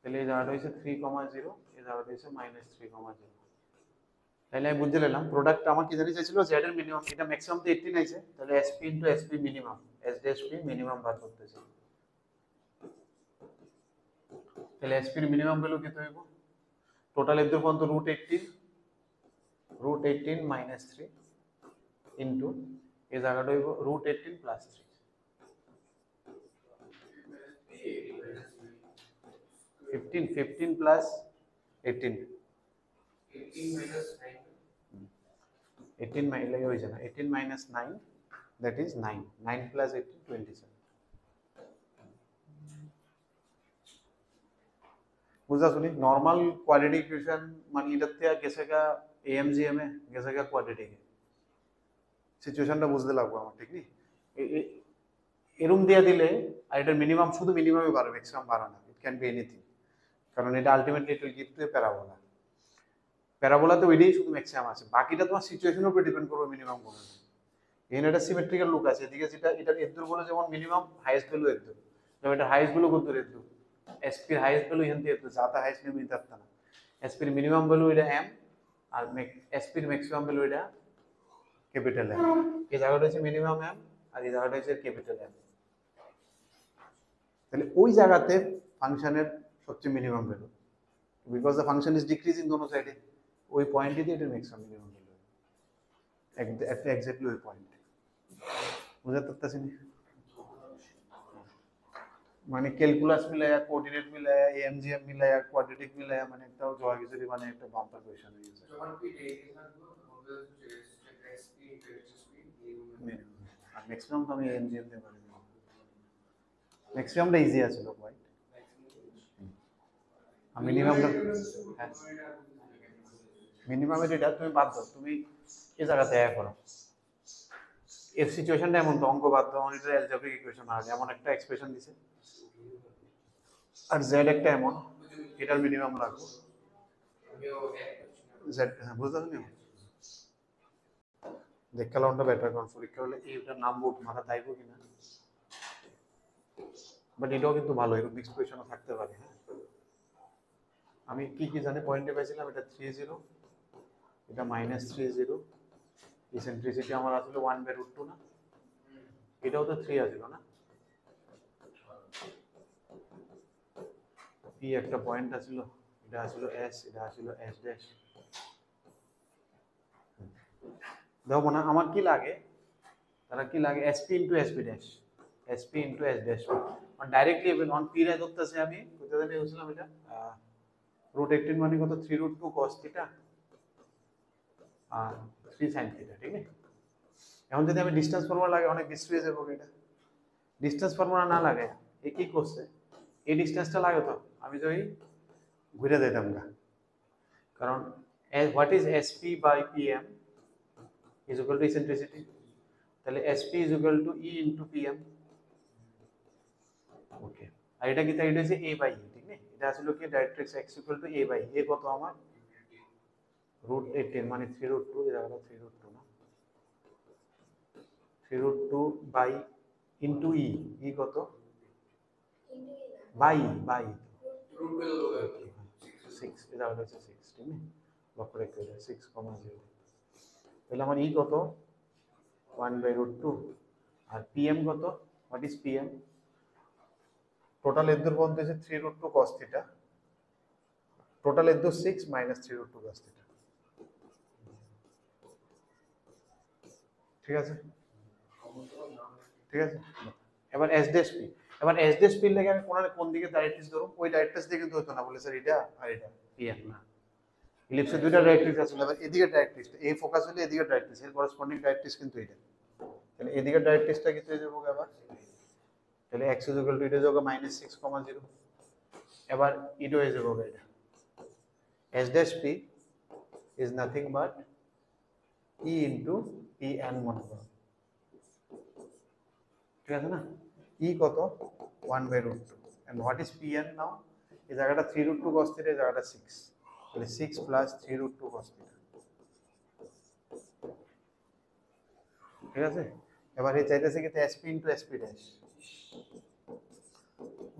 তাহলে এই জায়গাটা হয়েছে 3,0, এই জায়গাটা হয়েছে -3,0। তাহলে আমি বুঝতে পারলাম প্রোডাক্ট আমার কি জানি চাইছিল জেড এর মিনিমাম, এটা ম্যাক্সিমাম তো 18 আইছে, তাহলে SP * SP minimum, SD minimum বার করতেছে। তাহলে এসপি এর মিনিমাম ভ্যালু কত হইব? টোটাল এর পর্যন্ত √18 - 3 ইনটু এই জায়গাটা হইব √18 + 3, 15 + 18 18 মাইলে হয়ে যায় না, 18 - 9 that is 9, 9 + 18 27। বুঝা শুনি নরমাল কোয়াড্রেটিক ইকুয়েশন মানে এটাতে গেছে গা এএমজিএম এ গেছে গা কোয়াড্রেটিক সিচুয়েশনটা বুঝতে লাগবে আমার, ঠিক নেই? এরম দিয়া দিলে আর এটার মিনিমাম শুধু মিনিমামই বাড়বে, ম্যাক্সিমাম বাড়ে না, ইট ক্যান বি এনিথিং, কারণ এটা ultimately it will give to a parabola. প্যারাবোলাতে ওইটাই শুধু ম্যাক্সিমাম আছে, বাকিটা তোমার সিচুয়েশনের উপর ডিপেন্ড করবে মিনিমাম কোনটা। এখানে একটা সিমেট্রিক্যাল লুক আছে, এদিকে যেটা এটার এদ্দুর বলে যেমন মিনিমাম হাইয়েস্ট ভ্যালু এদ্দুর, যেমন এটা হাইয়েস্ট ভ্যালু কত এদ্দুর, এসপি এর হাইয়েস্ট ভ্যালু এখান থেকে এদ্দুর, যাতা হাইয়েস্ট নেমে নিতে পারত না। এসপি এর মিনিমাম ভ্যালু এটা এম, আর এসপি এর ম্যাক্সিমাম ভ্যালু এটা ক্যাপিটাল এম। এই জায়গাটা হচ্ছে মিনিমাম এম, আর এই জায়গাটা হচ্ছে ক্যাপিটাল এম। তাহলে ওই জায়গাতে ফাংশনের সবচেয়ে minimum value, because the function is decreasing দোনো সাইডে, ওই পয়েন্টে দিয়ে এটা ম্যাক্সিমাম মিনিমাম ভ্যালু এক্স্যাক্টলি ওই পয়েন্ট বুঝতে পারতেছি না? মানে ক্যালকুলাস মিলায়া, কোঅর্ডিনেট মিলায়া, এএমজিএম মিলায়া, কোয়াড্রেটিক মিলায়া, মানে একটা জয়গিজরি, মানে একটা বাম্পার কোয়েশ্চন হয়ে গেছে। যখন পি ডেইলি থাকবো তখন যে এসপি এসপি আর ম্যাক্সিমাম তো আমি এএমজিএম দিয়ে পারি, ম্যাক্সিমামটা ইজি আছে লোক ভাই। আর মিনিমামটা, হ্যাঁ মিনিমামের এটা তুমি বাদ দাও, তুমি এই জায়গাতে এক করো, এর সিচুয়েশনটা এমন তো, অঙ্ক বাদ দাও, এটা অ্যালজেব্রিক ইকুয়েশন আর এমন একটা এক্সপ্রেশন দিছে, আর জেড একটা এমন, এটার মিনিমাম লাগবে জেড। হ্যাঁ বুঝতে পারছো? দেখ কালামটা বেটার, কারণ পরীক্ষা হলে এইটার নাম বোর্ড মাথা দাইব কিনা, বাট এটাও কিন্তু ভালো, এরকম মিক্স কোয়েশনও থাকতে পারে। হ্যাঁ আমি কি কি জানি পয়েন্টে পাইছিলাম, এটা 30, এটা -30, ইসেন্ট্রিসিটি আমার আসলে 1/√2 না, এটাও তো 3 আসলো না, পি একটা পয়েন্ট আসলো, এটা আসলো এস, এটা আসলো এস ড্যাশ। দেখো না আমার কি লাগে, তারা কি লাগে SP into SP dash, SP into S dash, মানে ডাইরেক্টলি অন পি রে ধরতেছে আমি, কোথায় জানি বলছিলাম এটা √18 মানে কত, 3√2 cos থিটা আর 3 sin থিটা, ঠিক আছে? এখন যদি আমি ডিসটেন্স ফর্মুলা লাগে, অনেক বিশ্রী হয়ে যাবো এটা, ডিসটেন্স ফর্মুলা না লাগে, এ কি করছে, এই ডিসটেন্সটা লাগে তো আমি যদি ঘুরে দিতাম না, কারণ what is SP by PM is equal to eccentricity, তাহলে SP is equal to E into PM. Okay, আর এটা কি, তাই এটা হচ্ছে a বাই e, ঠিক না? এটা আসলে কি directrix x equal to a by e, কত আমার √18 মানে 3√2, এই জায়গাটা 3√2 না, 3√2 বাই ইনটু ই, ই কত বাই বাই 6, এই জায়গাটা হচ্ছে 6, ঠিক না? লক্ষ্য রেখে 6,0, তাহলে আমার ই কত 1/√2, আর পিএম কত, হোয়াট ইজ পিএম, টোটাল এর দূর পর্যন্ত হচ্ছে 3√2 cos থিটা, টোটাল এর দূর 6 - 3√2 cos থিটা, ঠিক আছে? ঠিক আছে, এবার এস ড্যাশ পি, এবার এস ড্যাশ পি লাগে আমি কোন দিকে ডাইরেক্ট্রিক্স ধরব, ওই ডাইরেক্ট্রিক্স দিয়ে কিন্তু হতো না, বলে স্যার এটা আর এটা পিএম না, ইলিপসে দুইটা ডাইরেক্ট্রিক্স আছে, এবার এদিকে ডাইরেক্ট্রিক্স, এই ফোকাস হলে এদিকে ডাইরেক্ট্রিক্স, এর করেসপন্ডিং ডাইরেক্ট্রিক্স কিন্তু এটা, তাহলে এদিকে ডাইরেক্ট্রিক্সটা কি হয়ে যাবে আবার, তাহলে x ইজ ইকুয়াল টু এটা যাবে -6,0, এবার এটা হয়ে যাবে এটা s dash p is nothing but e into pn মনে করো, ঠিক আছে না? e কত 1/√2, and what is pn now, এই জায়গাটা 3√2 cos থিটা, এই জায়গাটা 6, তাহলে 6 প্লাস 3√2 cos থিটা, ঠিক আছে? এবার এই চাইতেছে কি sp ইনটু sp ড্যাশ,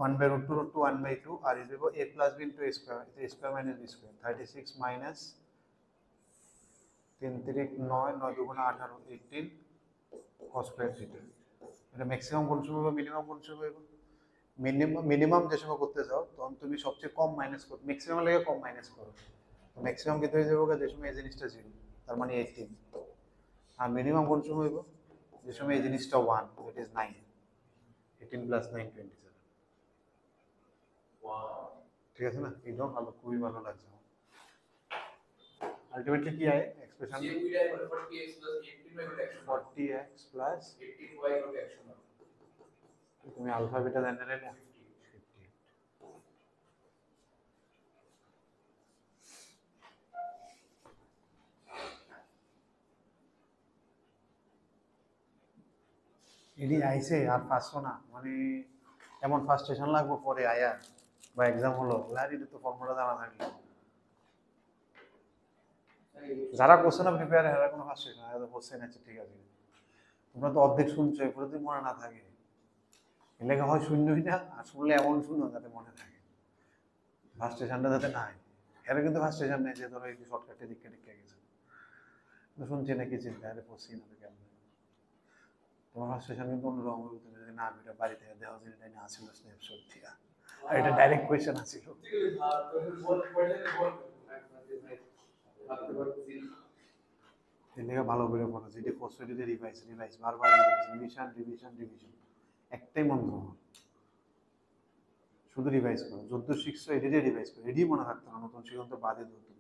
1/√2 1/2, আর এই দেব a plus b into a square, a square minus b square, 36 minus 3 3 9 9 2 18 18 cos square theta. এটা ম্যাক্সিমাম কোন সময় বা মিনিমাম কোন সময়? মিনিমাম যে সময় করতে যাও তখন তুমি সবচেয়ে কম মাইনাস করো, ম্যাক্সিমাম লাগে কম মাইনাস করো, ম্যাক্সিমাম কত হয়ে যাবে যে সময় এই জিনিসটা 0, তার মানে 18, আর মিনিমাম কোন সময় হইব যে সময় এই জিনিসটা 1, দ্যাট ইজ 9, 18 প্লাস 9 27, ঠিক আছে না? এটাও ভালো, খুবই ভালো লাগছে। আলটিমেটলি কি আয় expression 40x plus 18y action, তুমি আলফা বিটা জানতে না 50। এডি আইছে আর পাঁচশো না, মানে এমন ফার্স্টেশন লাগবো পরে আয়া বা এক্সাম হলো, আর এটা তো ফর্মুলা জানা থাকলে, যারা করছে না প্রিপেয়ার এরা কোনো ফার্স্টেশন হোসেন আছে, ঠিক আছে? তোমরা তো অর্ধেক শুনছো, এরপরে যদি মনে না থাকে, লেখা হয় শূন্যই না, আর শুনলে এমন শুনো যাতে মনে থাকে, ফার্স্টেশনটা যাতে নাই, এরা কিন্তু ফার্স্টেশন নেই যে ধরো এই শর্টকাটে দিকে দিকে গেছে, শুনছি নাকি চিন্তা, আরে পড়ছি না কেমন, তোমার ফার্স্টেশন কিন্তু অন্যরকম হতে যদি না, এটা বাড়ি থেকে দেওয়া যায়, এটা নিয়ে আসিল স্ন্যাপশট দিয়া, আর এটা ডাইরেক্ট কোয়েশ্চেন আছিল এদিকে ভালো করে পড়ো যেটা কোশ্চেন যদি রিভাইজ বারবার রিভিশন একটাই মন্ত্র শুধু রিভাইজ করো যদ্দূর শিখছো এডিটে রিভাইজ করো এডি মনে থাকতো না নতুন শিখন তো বাদে ধরতো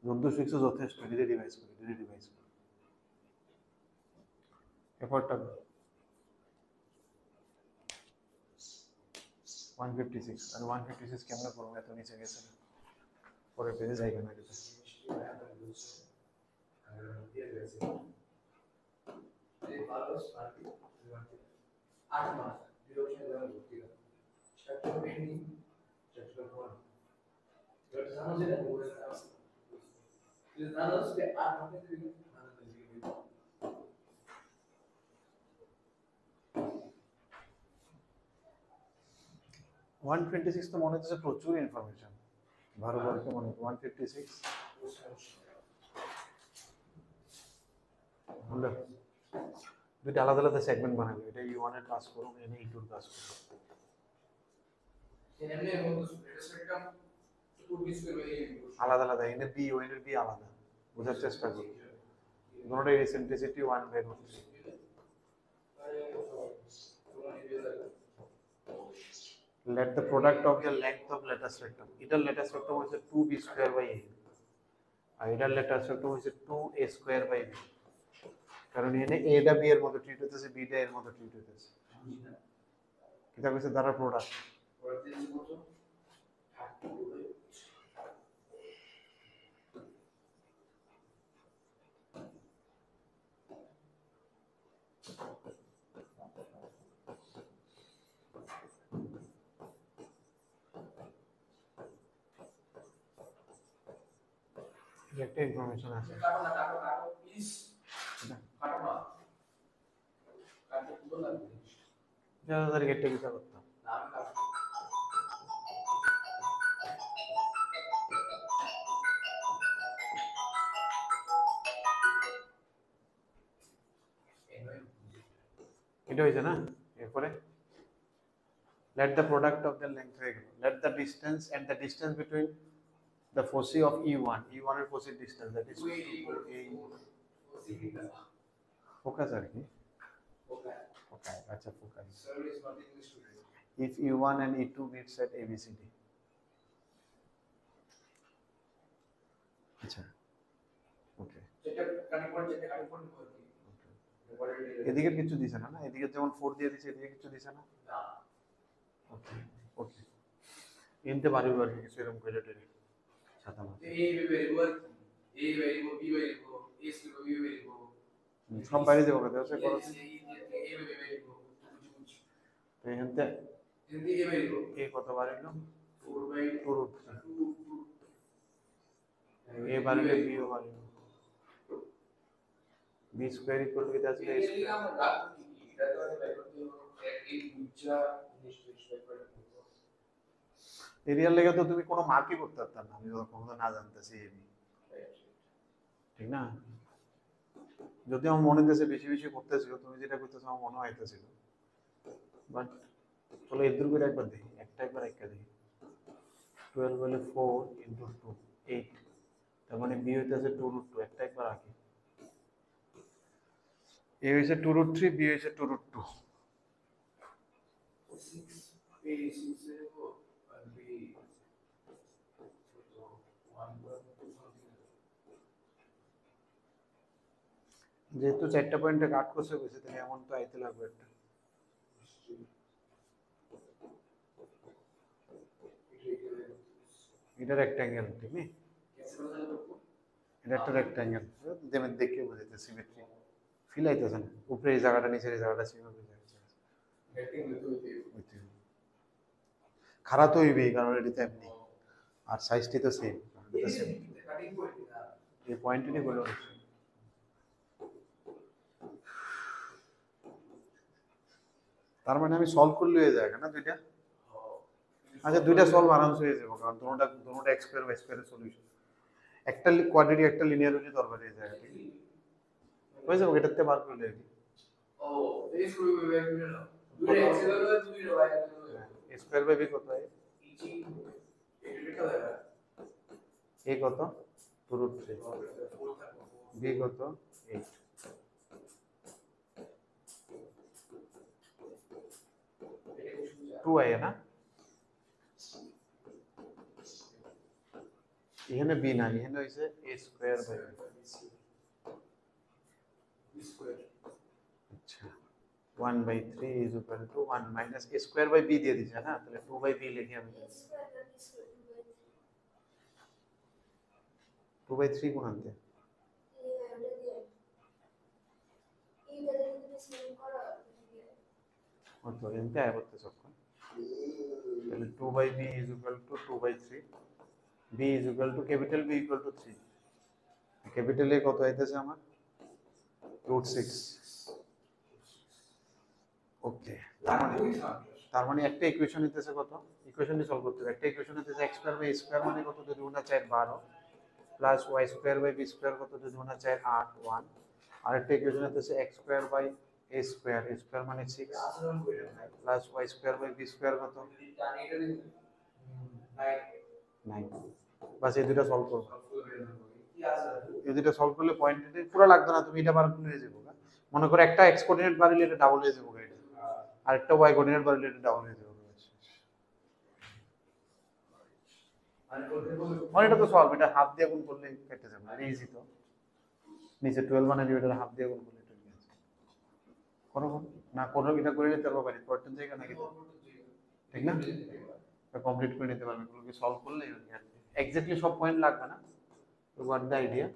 যদ্দূর শিখছো যথেষ্ট এডিটে রিভাইজ করো এরপরটা 156 আর 156 কেমনে করবো এত নিচে গেছে পরে পেজে যাইবে না এটা ওয়ান টোয়েন্টি সিক্স তো মনে হচ্ছে প্রচুর ইনফরমেশন বারোবারকে মনে হচ্ছে 156 বুঝলে দুইটা আলাদা আলাদা সেগমেন্ট বানাবে এটা E1 এর কাজ করো এনে E2 এর কাজ করো আলাদা আলাদা এনে বি ও এর বি আলাদা বোঝার চেষ্টা করো দুটোর এসেন্ট্রিসিটি 1/√3 let the product of the length of lattice rectum এটার lattice rectum হচ্ছে 2b² / a আর এটার lattice rectum হচ্ছে 2a² / b কারণ এনে a টা b এর মতো ট্রিট হইতেছে b টা এর মতো ট্রিট হইতেছে এটা হচ্ছে দ্বারা প্রোডাক্ট একটা ইনফরমেশন আছে তাদের গেটটা বিচার করতাম এটা হয়েছে না এরপরে let the product of the length হয়ে গেল let the distance and the distance between the foci of E1 এর foci distance that is focus আর কি foci আচ্ছা focus if E1 and E2 meets at ABCD আচ্ছা ওকে এদিকে কিছু দিছে না এদিকে যেমন 4 দিয়ে দিছে এদিকে কিছু দিছে না ওকে ওকে ইনতে বাড়ি বাড়ি কিছু এরকম করে টেরে ছাতা মাথা সব বাইরে যাবো কথা আছে করো তো এখানতে এ কত বাড়িলো 4/2 এ বাড়িলে বি ও বাড়িলো b স্কয়ার ইকুয়াল টু কিটা আসলে এরিয়ার লেগে তো তুমি কোনো মার্কই করতে পারতা না আমি যখন না জানতেছি ঠিক না যদি আমার মনে হইতেছে বেশি বেশি করতেছিল তুমি যেটা করতেছো আমার মনে হইতেছিল বাট চলো এর দূর করে একবার দেখি একবার দেখি 12 বলে 4 * 2 8 তার মানে বি হইতেছে 2√2 একবার রাখি এ হইছে 2√3 বি হইছে 2√2 যেহেতু 4টা পয়েন্টে কাট করছে বসে তাহলে এমন তো আইতে লাগবে একটা এটা রেক্ট্যাঙ্গেল ঠিক নেই এটা একটা রেক্ট্যাঙ্গেল যেমন দেখে বুঝাইতে সিমেট্রি ফিল আইতেছে না উপরে এই জায়গাটা নিচের এই জায়গাটা সিমেট্রি খারাপ তো হইবেই কারণ এটা এমনি আর সাইজটি তো সেম এই পয়েন্টটি বলে তার মানে আমি সলভ করলে হয়ে যায় না দুইটা আচ্ছা দুইটা সলভ আরামসে হয়ে যাবে কারণ দুটোটা x স্কয়ার y স্কয়ারের সলিউশন একটা কোয়াড্রেটিক একটা লিনিয়ার হলে দরকার হয়ে যায় ঠিক হয়ে যাবে এটাতে বার করলে ও এই শুরু হবে দুইটা x এর দুইটা y এর স্কোয়ার বাই বি কত হয়? ইজি এটা দেখা এ কত? 2√3, 4 থাকবে বি কত? 8। এটা কি সুবিধা 2 আয় না, এখানে বি না, এখানে হইছে a square by B square আচ্ছা 1/3 is equal to 1 minus a square by b দিয়ে দিছে না, তাহলে 2/b লিখি আমি। 2/3 কোন আনতে? কত এনতে আয় করতে সক্ষম, তাহলে 2/b is equal two 2/3, b is equal two capital B equal to 3, capital A কত আইতেছে আমার? √6। ওকে, তার মানে একটা ইকুয়েশন হইতেছে কত? ইকুয়েশনটি সলভ করতে হবে। একটা ইকুয়েশন হইতেছে x square by a square মানে কত যদি গুণা 4 12 plus y square by b square কত যদি গুণা 4 8 1। আরেকটা ইকুয়েশন হইতেছে x square by a square, a square মানে 6 plus y square by b square কত? 9। বাস এই দুটো সলভ করব। এই দুটো সলভ করলে পয়েন্টে পুরো লাগবে না, তুমি এটা বার করলে হয়ে যাবে। মনে করো একটা x কোঅর্ডিনেট বাড়িলে এটা ডাবল হয়ে যাবে এটা, আরেকটা y কোঅর্ডিনেট বাড়িলে এটা ডাবল হয়ে যাবে। মানে এটা তো সলভ, এটা হাফ দিয়ে গুণ করলে কেটে যাবে, এটা ইজি তো। নিচে 12 মানে দিবে, এটা হাফ দিয়ে গুণ করলে এটা কেটে যাবে। করো না, করো এটা করে নিতে পারবে, পরের জায়গা নাকি তো ঠিক না, এটা কমপ্লিট করে নিতে পারবে। এগুলোকে সলভ করলে এক্স্যাক্টলি সব পয়েন্ট লাগবে না, তো হোয়াট দ্য আইডিয়া,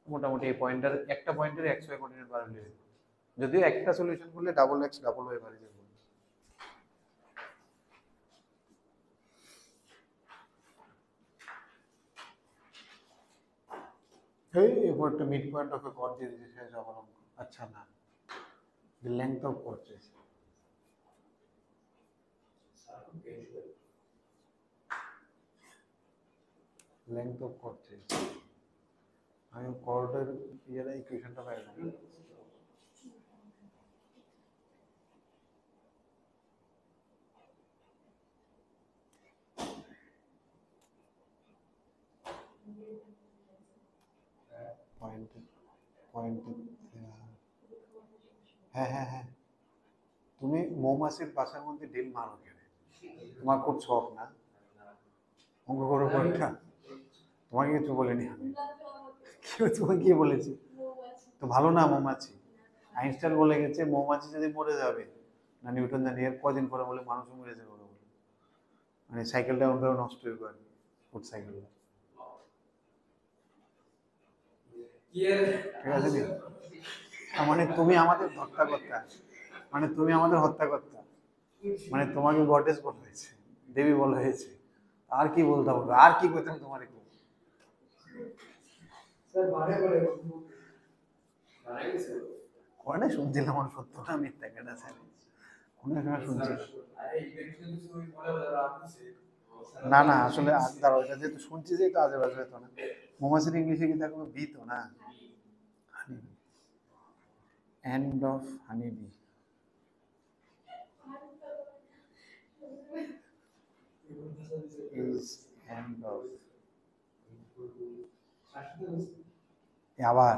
মোটামুটি এই পয়েন্টার একটা পয়েন্টের x y কোঅর্ডিনেট বাড়ালে যদিও একটা সলিউশন করলে ডাবল x ডাবল y বাড়ে যাবে। Hey, what the midpoint of a chord is this our uncle. अच्छा ना, the length of chord is length of chord is. I am chord ये ना equation का वैल्यू পয়েন্ট হ্যাঁ হ্যাঁ হ্যাঁ, তুমি মৌমাছির বাসার মধ্যে ডিল মারো কেন? তোমার খুব শখ না অঙ্ক করো পরীক্ষা? তোমাকে কিছু বলিনি আমি, কেউ তোমাকে কি বলেছি? তো ভালো না মৌমাছি, আইনস্টাইন বলে গেছে মৌমাছি যদি মরে যাবে না, নিউটন জানি এর কদিন পরে বলে মানুষও মরে যাবে বলে, মানে সাইকেলটা ওভাবে নষ্ট হয়ে যাবে, ফুড সাইকেলটা। ঠিক আছে নি? মানে তুমি আমাদের হত্যাকর্তা, মানে তুমি আমাদের হত্যাকর্তা, মানে তোমাকে গডেস বলা হয়েছে, দেবী বলা হয়েছে, আর কি বলতে হবে, আর কি করতাম তোমার একটু মানে শুনছিলাম আমার সত্য না মিথ্যা কেনা স্যার কোনো সময় শুনছি না না আসলে দাঁড়াও, এটা যেহেতু শুনছি যে তো আজে বাজে হতো না। মৌমাছির ইংলিশে কি থাকবে? বি তো না, end of honey B, is end of আবার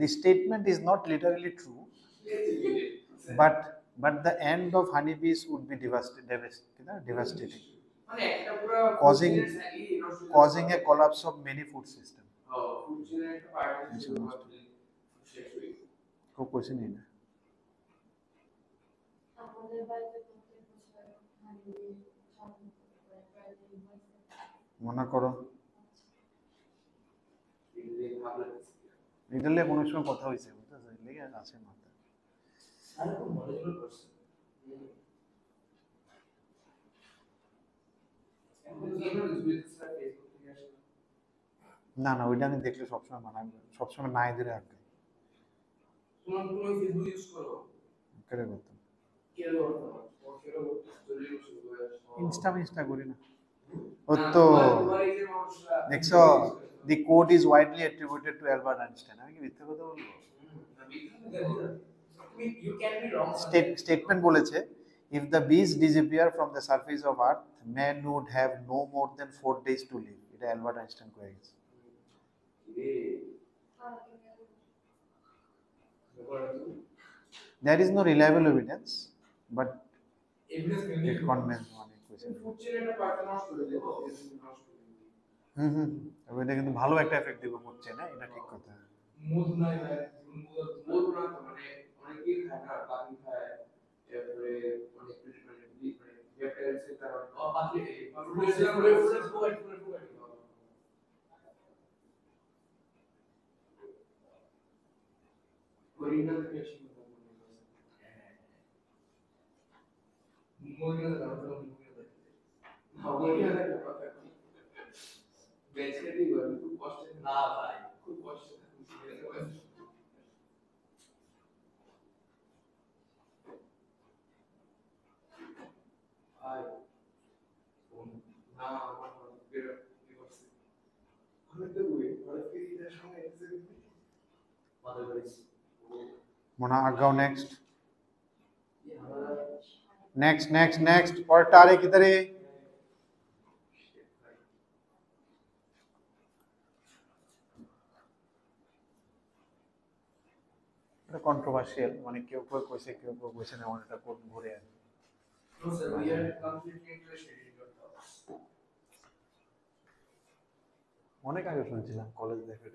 the statement is not literally true, but the end of honeybees would be devastating, causing a collapse of many food systems. को क्वेश्चन है ना মনে করো লিটারলি কোনো সময় কথা হয়েছে বুঝতেছো, লেগে আছে মাথায়। না না ওইটা আমি দেখলে সবসময় মানাবে, সবসময় নাই ধরে আঁকে কেটে করতাম, ইনস্টা করি না। ও তো দেখছো the quote is widely attributed to Albert Einstein. আমি কি মিথ্যে কথা বলবো? You can be wrong. Statement বলেছে, if the bees disappear from the surface of earth, man would have no more than 4 days to live. এটা Albert Einstein কয়ে গেছে। There is no reliable evidence, but it contains one equation. এটা কিন্তু ভালো একটা effect দিব হচ্ছে না, এটা ঠিক কথা। মধু নাই মধু না তো মানে অনেকেই খায় না, পাখি খায়, তারপরে অনেক মানে ভেপারেন্স এর কারণে পাখি করিনা বেশি মুগিনা দাও মুগিনা দাও বেঁচে দিই খুব কষ্ট না ভাই, খুব কষ্ট। আর না আমার বের করছে আমি তো ওই ফিরিটার সঙ্গে এক্সিবিট মাথা করেছি Mona, go next. Next. पढ़ता रहे किधर है? এটা কন্ট্রোভার্সিয়াল, মানে কেউ কইছে না এটা কোড ঘুরে আছে। No sir, we are completely interested. অনেক আগে শুনছিলাম কলেজ দেখে।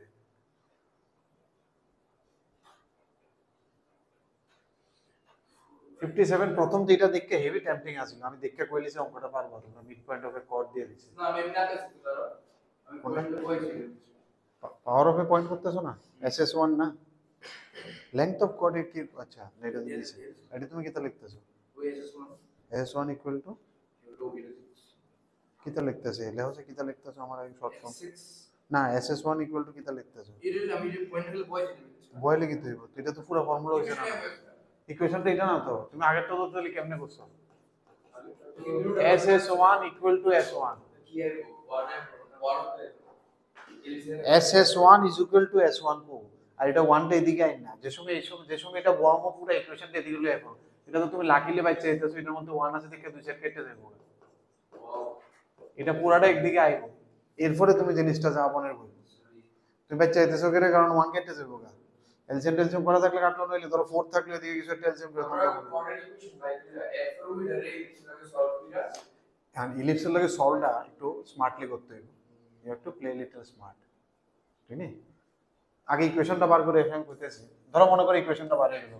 57 প্রথম যেটা দেখতে হেভি টেম্পটিং আছিল, আমি দেখতে কইলিছি অঙ্কটা পারবো, তোমরা mid point of a chord দিয়ে দিছি। না আমি এমনি আছি তো, আমি পয়েন্ট কইছি পাওয়ার অফ এ পয়েন্ট করতেছো না, SS1 না, লেংথ অফ কর্ড এর কি? আচ্ছা এটা দিছি, এটা তুমি কিটা লিখতেছো? ওই SS1 ইকুয়াল টু কিটা লিখতেছে, লেহছে কিটা লিখতেছো আমার এই শর্ট ফর্ম না, SS1 ইকুয়াল টু কিটা লিখতেছো? এটা আমি যে পয়েন্ট গুলো কইছি বয় লিখি তুই, এটা তো পুরো ফর্মুলা হইছে না, ইকুয়েশনটা এটা না তো, তুমি আগেরটা তো তাহলে কেমনে করছো? SS1 equal to S1, SS1 is equal two S1 কো, আর এটা 1টা এদিকে আইন না, যে সঙ্গে এটা বর্ম পুরো ইকুয়েশনটা এদিকে লই এখন, এটা তো তুমি লাকিলি বাইচে যাইতেছো, এটার মধ্যে 1 আছে দেখে 2 সেট কেটে দেব, এটা পুরাটা একদিকে আইব, এরপরে তুমি জিনিসটা যা বনের বই তুমি বাইচে যাইতেছো কেন, কারণ 1 কেটে যাবো গা, এলসিএম করা থাকলে কাটলো, নইলে ধরো 4 থাকলে এদিকে কিছু একটা এলসিএম করে আমরা কর্ডের ইকুয়েশন বাই এফ এর উইথ রে ইকুয়েশনকে সলভ করা, and ইলিপসের লাগে সলভটা একটু স্মার্টলি করতে হবে, you have to play little smart, ঠিক না? আগে ইকুয়েশনটা বার করে এখানে কইতেছি, ধরো মনে করো ইকুয়েশনটা বার হয়ে গেল,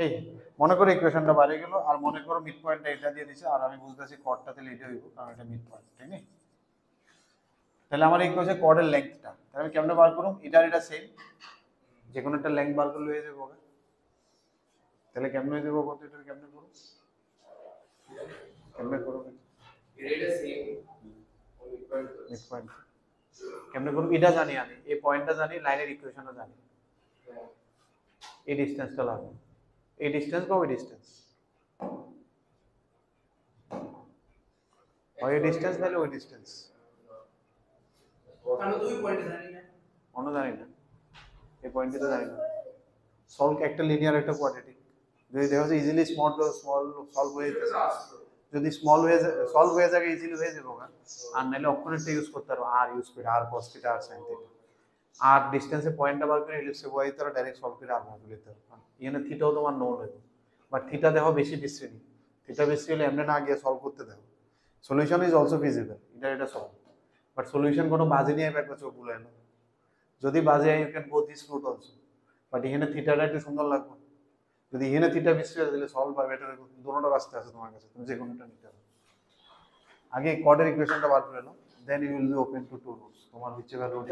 এই মনে করো ইকুয়েশনটা বার হয়ে গেল, আর মনে করো মিড পয়েন্টটা এটা দিয়ে দিছে, আর আমি বুঝতেছি কর্ডটাতে লিডে হইব, কারণ এটা মিড পয়েন্ট, ঠিক না? তাহলে আমার এই কইছে কর্ডের লেংথটা, তাহলে আমি কেমনে বার করব? এটা সেম, যে কোনো একটা লেংথ বার করলে হয়ে যাবে, তাহলে কেমনে হয়ে যাবে কত, এটা কেমনে করব? কেমনে করব? এটা সেম মিড পয়েন্ট কেমনে করব? এটা জানি আমি, এই পয়েন্টটা জানি, লাইনের ইকুয়েশনটা জানি, এই ডিসটেন্সটা লাগবে, এই ডিসটেন্স বা ওই ডিসটেন্স, ওই ডিসটেন্স নাহলে ওই ডিসটেন্স, ওখানে দুই পয়েন্ট জানি না, অন্য জানি না, এই পয়েন্টটা তো জানি না। সলভ একটা লিনিয়ার একটা কোয়াড্রেটিক, যদি দেখা যায় ইজিলি স্মল সলভ হয়ে যেতেছে, যদি স্মল হয়ে সলভ হয়ে যায় ইজিলি হয়ে যাবে, আর নাহলে অক্ষরেরটা ইউজ করতে পারো, আর ইউজ করে আর cos θ আর sin θ, আর ডিসটেন্সে পয়েন্টটা বার করে ইলিপসে বই তারা ডাইরেক্ট সলভ করে আর ভাগ দিতে পারো, এখানে থিটাও তোমার নোন হবে, বাট থিটা দেখো বেশি বিস্তৃত, থিটা বেশি হলে এমনি না গিয়ে সলভ করতে দাও, সলিউশন ইজ অলসো ফিজিবল, এটা সলভ, বাট সলিউশন কোনো বাজে নিয়ে একবার চোখ ভুলে না, যদি বাজে you can go this route also, but এখানে থিটাটা একটু সুন্দর লাগবে, যদি এখানে থিটা বেশি হয়ে দিলে সলভ বা বেটার, দুটোটা রাস্তা আছে তোমার কাছে, তুমি যে কোনোটা নিতে পারো। আগে কর্ডের ইকুয়েশনটা বার করে নাও, then you will be open to to roots, তোমার হচ্ছে বা রুট,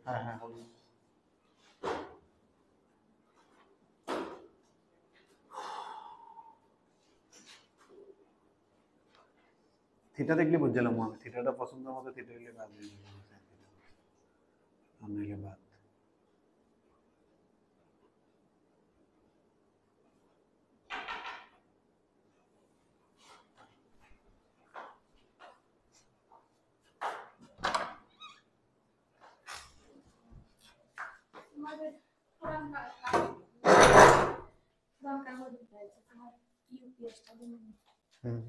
হ্যাঁ থিটা দেখলে বুঝলাম আমি, থিটাটা পছন্দের মতো থিটা হইলে বাদ দিয়ে দিবো, আমি বাদ।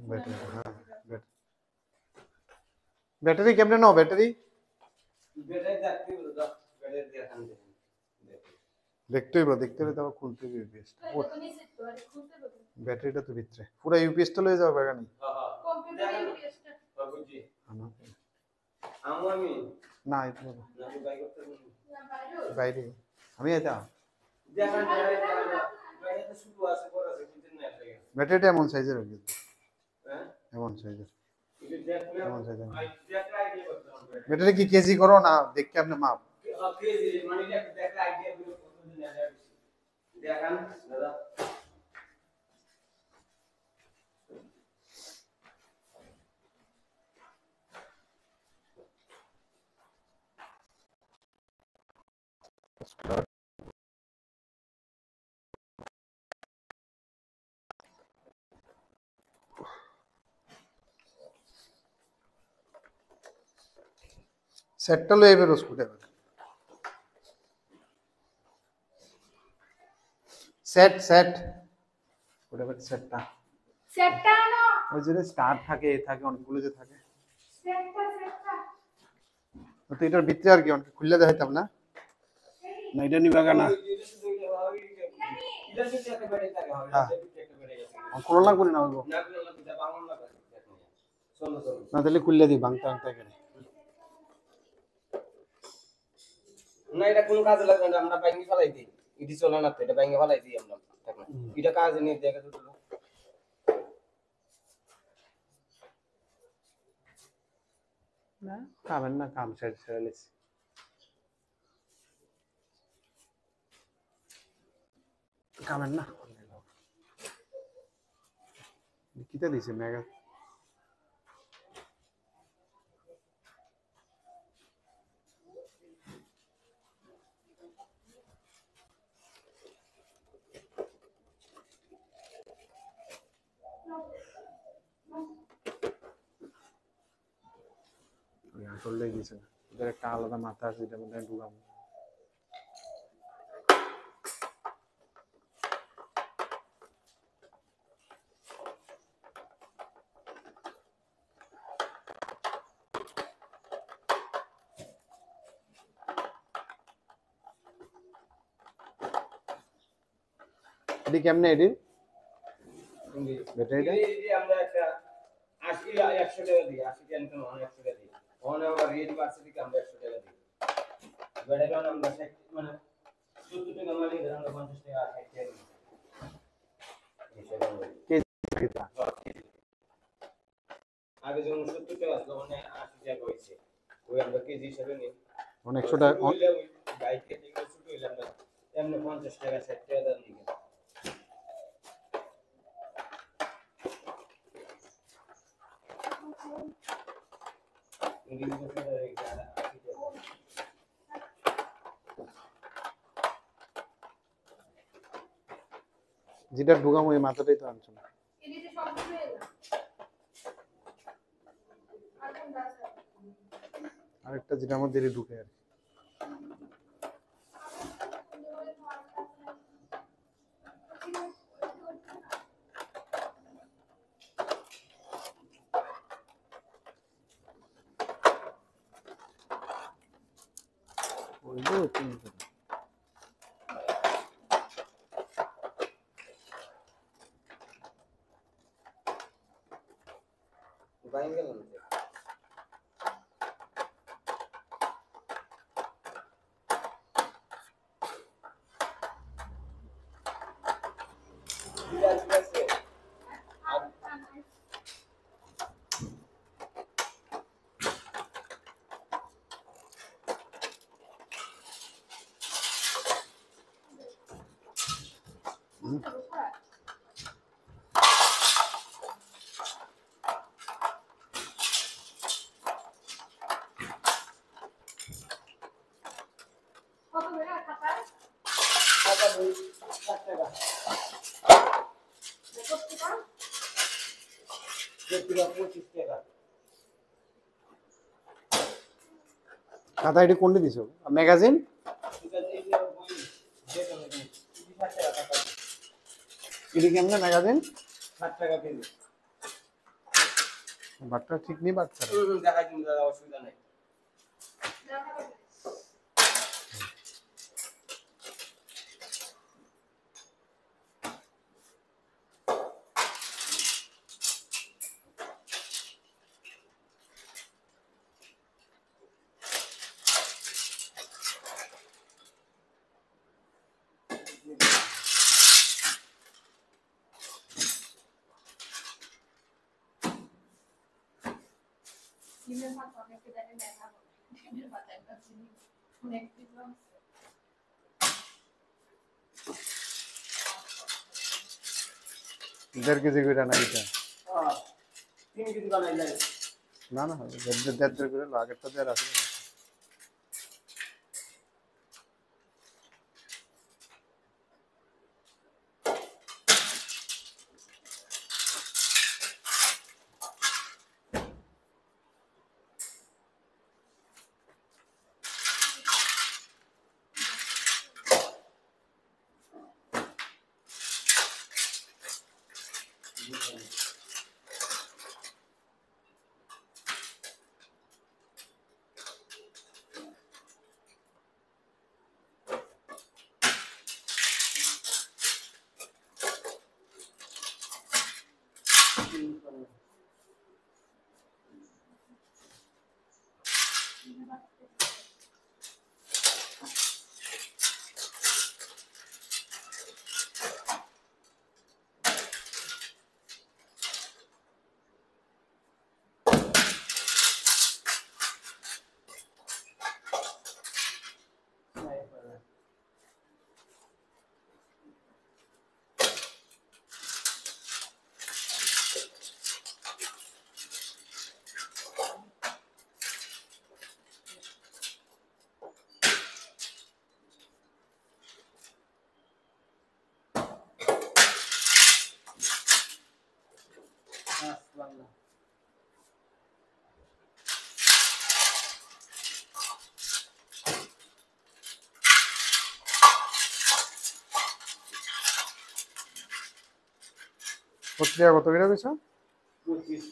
ব্যাটারি, হ্যাঁ ব্যাটারি কেমনে নাও ব্যাটারি দেখতে হইব তারপর খুলতে হইব ইউপিএস ব্যাটারিটা তো ভিতরে পুরো ইউপিএস তো লয়ে যাও বাগানি না এটা বাইরে আমি এটা ব্যাটারিটা এমন সাইজের হয়ে গেছে এমন সাইজের ব্যাটারি কি কেজি করো না দেখতে আপনি মাপ সেটটা লয়ে বেরো স্কুটার সেট ওটা সেটটা আনো ওই যে স্টার থাকে এ থাকে অনেকগুলো যে থাকে সেটটা তো এটার ভিতরে আর কি অনেক খুললে দেখাইতাম না না এটা নিবা না খোলা লাগবে না হইব না তাহলে খুললে দিই ভাঙতে ভাঙতে গেলে না এটা কোনো কাজে লাগবে না আমরা ব্যাংকে ফেলাই দিই ইডি চলে না তো এটা ব্যাংকে ফেলাই দিই আমরা এটা কাজে নিয়ে দেখে তো না খাবেন না কাম সেরে লেছি খাবেন না কিটা দিছে মেগা আসলে গেছে না ওদের একটা আলাদা মাথা আছে যেটার মধ্যে ঢুকাবো এটি কেমনে এটি ব্যাটারিটা এই আমরা একটা 80 100 টাকা দিই 80 টাকা নিতে 100 টাকা দিই ওখানে আমরা রেড ভার্সিটি কে আমরা 100 টাকা দিই ব্যাটারি আমরা মানে 70 টাকা মানে আমরা 50 টাকা 60 টাকা আগে যখন 70 টাকা আসলো মানে 80 টাকা হয়েছে ওই আমরা কেজি হিসেবে নিই অনেক 100 টাকা বাইকে থেকে ছোট হইলে আমরা এমনি 50 টাকা 60 টাকা দাম দিই যেটা ঢুকাবো এই মাথাটাই তো আনছো না এদিকে সব হয়ে গেল আর কোনটা আছে আরেকটা যেটার মধ্যে এটি ঢুকে আর কি। ওই যে তুমি বাইরে গেলাম কত বেড়া খাতা টাকা দুই 60 টাকা কত টাকা যেটা 25 টাকা খাতা এটি কোনটি দিছো ম্যাগাজিন এটা এই যে বই যেটা নেই 20 টাকা টাকা এটি কেমনে ম্যাগাজিন 60 টাকা কেজি। বাটটা ঠিক নেই বাটটা। দেখাই দিন দাদা, অসুবিধা নেই। দেখাবে। ডিমের ভাত অনেকে জানে দেখাবো। ডিমের ভাত একটা জিনিস অনেক কিছু দেড় কেজি করে না এটা? 3 কেজি বানাইলেন। না না, দেড় দেড় করে আগেরটা দেড় আছে। পত্রিকা কত করে বেচো? 25।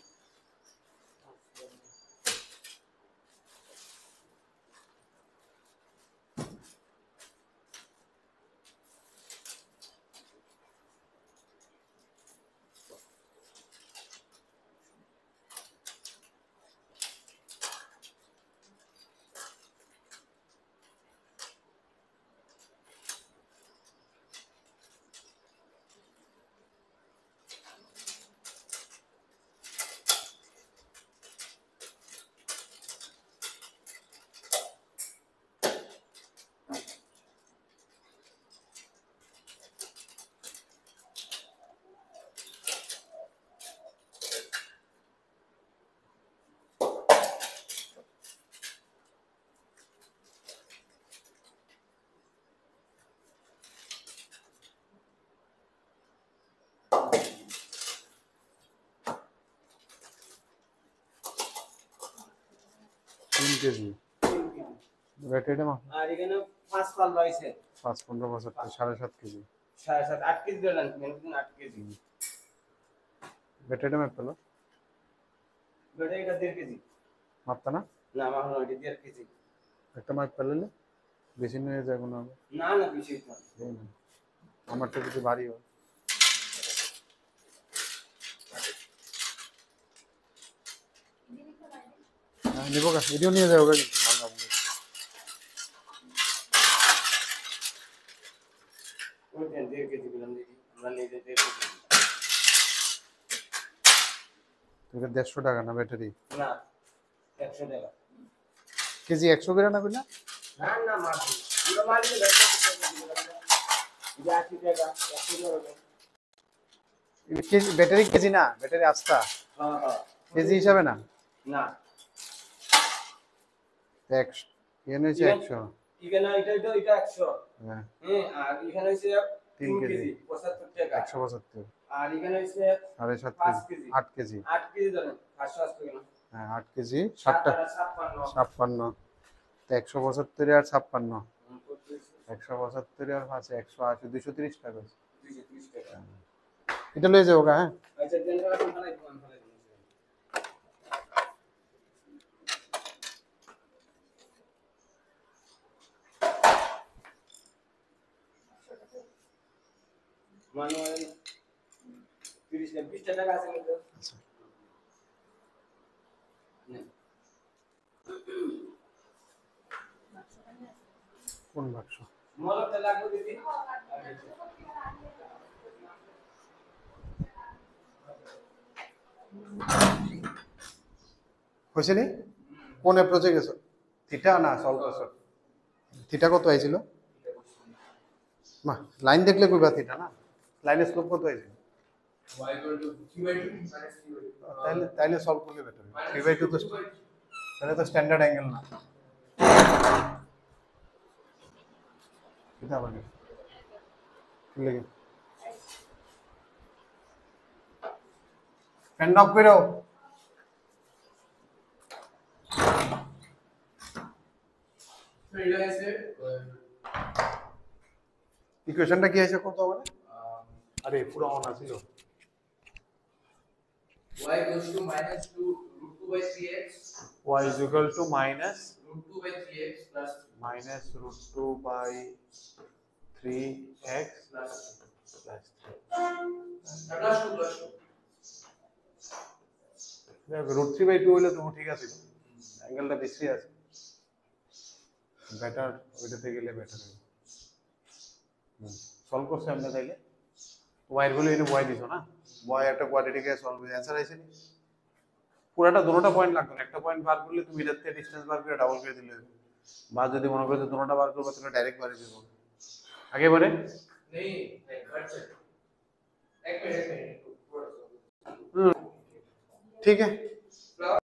তিন কেজি ব্যাটারিটা মাপ আর এখানে 5 পাল্লা হইছে। 5 15 বছর 7.5 কেজি 7.5 8 কেজি দিলেন, মেনটেন 8 কেজি। ব্যাটারিটা মাপ পেলো বেটা এটা 1.5 কেজি। মাপতা না? না আমার হলো এটা 1.5 কেজি। একটা মাপ পেলে বেশি নিয়ে যায় কোনো হবে। না না বেশি না। এই না, আমারটা কিছু ভারী হয়। হ্যাঁ নেবো গা, এটিও নিয়ে যাবো কিন্তু ভাঙা ভাঙা। ওই 1.5 কেজি দিলাম দেখি, আমরা নিয়ে যেতে 1.5 কেজি। তোকে 150 টাকা না ব্যাটারি? না 100 টাকা কেজি 100 করে না কইলা? না না মাছ পুরো মালিক এটা 80 টাকা 100 টাকা। কেজি ব্যাটারি কেজি না, ব্যাটারি আস্তা হ্যাঁ হ্যাঁ কেজি হিসাবে না। না 100 এখানে হচ্ছে 100। এখানে এটা 100। হ্যাঁ হ্যাঁ আর এখানে হচ্ছে 3 3 কেজি কেজি 75 টাকা। 175। আর এখানে হচ্ছে 7.5 5 কেজি কেজি 8 কেজি 8 কেজি ধরেন 580 টাকা। হ্যাঁ 8 কেজি 60 টাকা 56। তো 175 আর 56 175 আর 5 180 230 টাকা হচ্ছে। 230 টাকা। এটা লয়ে যাও গা হ্যাঁ আচ্ছা দেন রাখুন ফলাই দিন ফলাই দিন মানুয়াল 30 টাকা আছে কিন্তু কোন বাক্স মলতে লাগবে দিদি হয়েছে নি কোন অ্যাপ্রোচে গেছো থিটা না সলভ করছো থিটা কত আইছিল না লাইন দেখলে কইবা থিটা না লাইনের স্লোপ কত আইছিল y equal to 3/2 minus 3/2 তাইলে সলভ করলে বেটার 3/2 তো তাহলে তো স্ট্যান্ডার্ড অ্যাঙ্গেল না এটা বলে লেগে ফ্যান অফ করো so এটা আছে ইকুয়েশনটা কি আছে কত মানে আরে পুরো অন আছিল y goes to minus 2 root 2 by 3x y is equal to minus root 2 by 3x plus minus root 2 by 3x plus plus 3 plus 2 দেখো root 3 by 2 হলে তো ঠিক আছে অ্যাঙ্গেলটা বেশি আছে বেটার ওইটাতে গেলে বেটার হবে সলভ করছে আমরা তাইলে y এর ভ্যালু এনে y দিছো না y একটা কোয়াড্রেটিকে সলভ করে অ্যানসার আইছে নি পুরাটা দুটোটা পয়েন্ট লাগবে না একটা পয়েন্ট বার করলে তুমি এটার থেকে ডিসটেন্স বার করে ডাবল করে দিলে হবে বা যদি মনে করো যে দুটোটা বার করবে তাহলে ডাইরেক্ট বাড়ি দেবো আগে বারে नहीं नहीं घट से एक मिनट ठीक है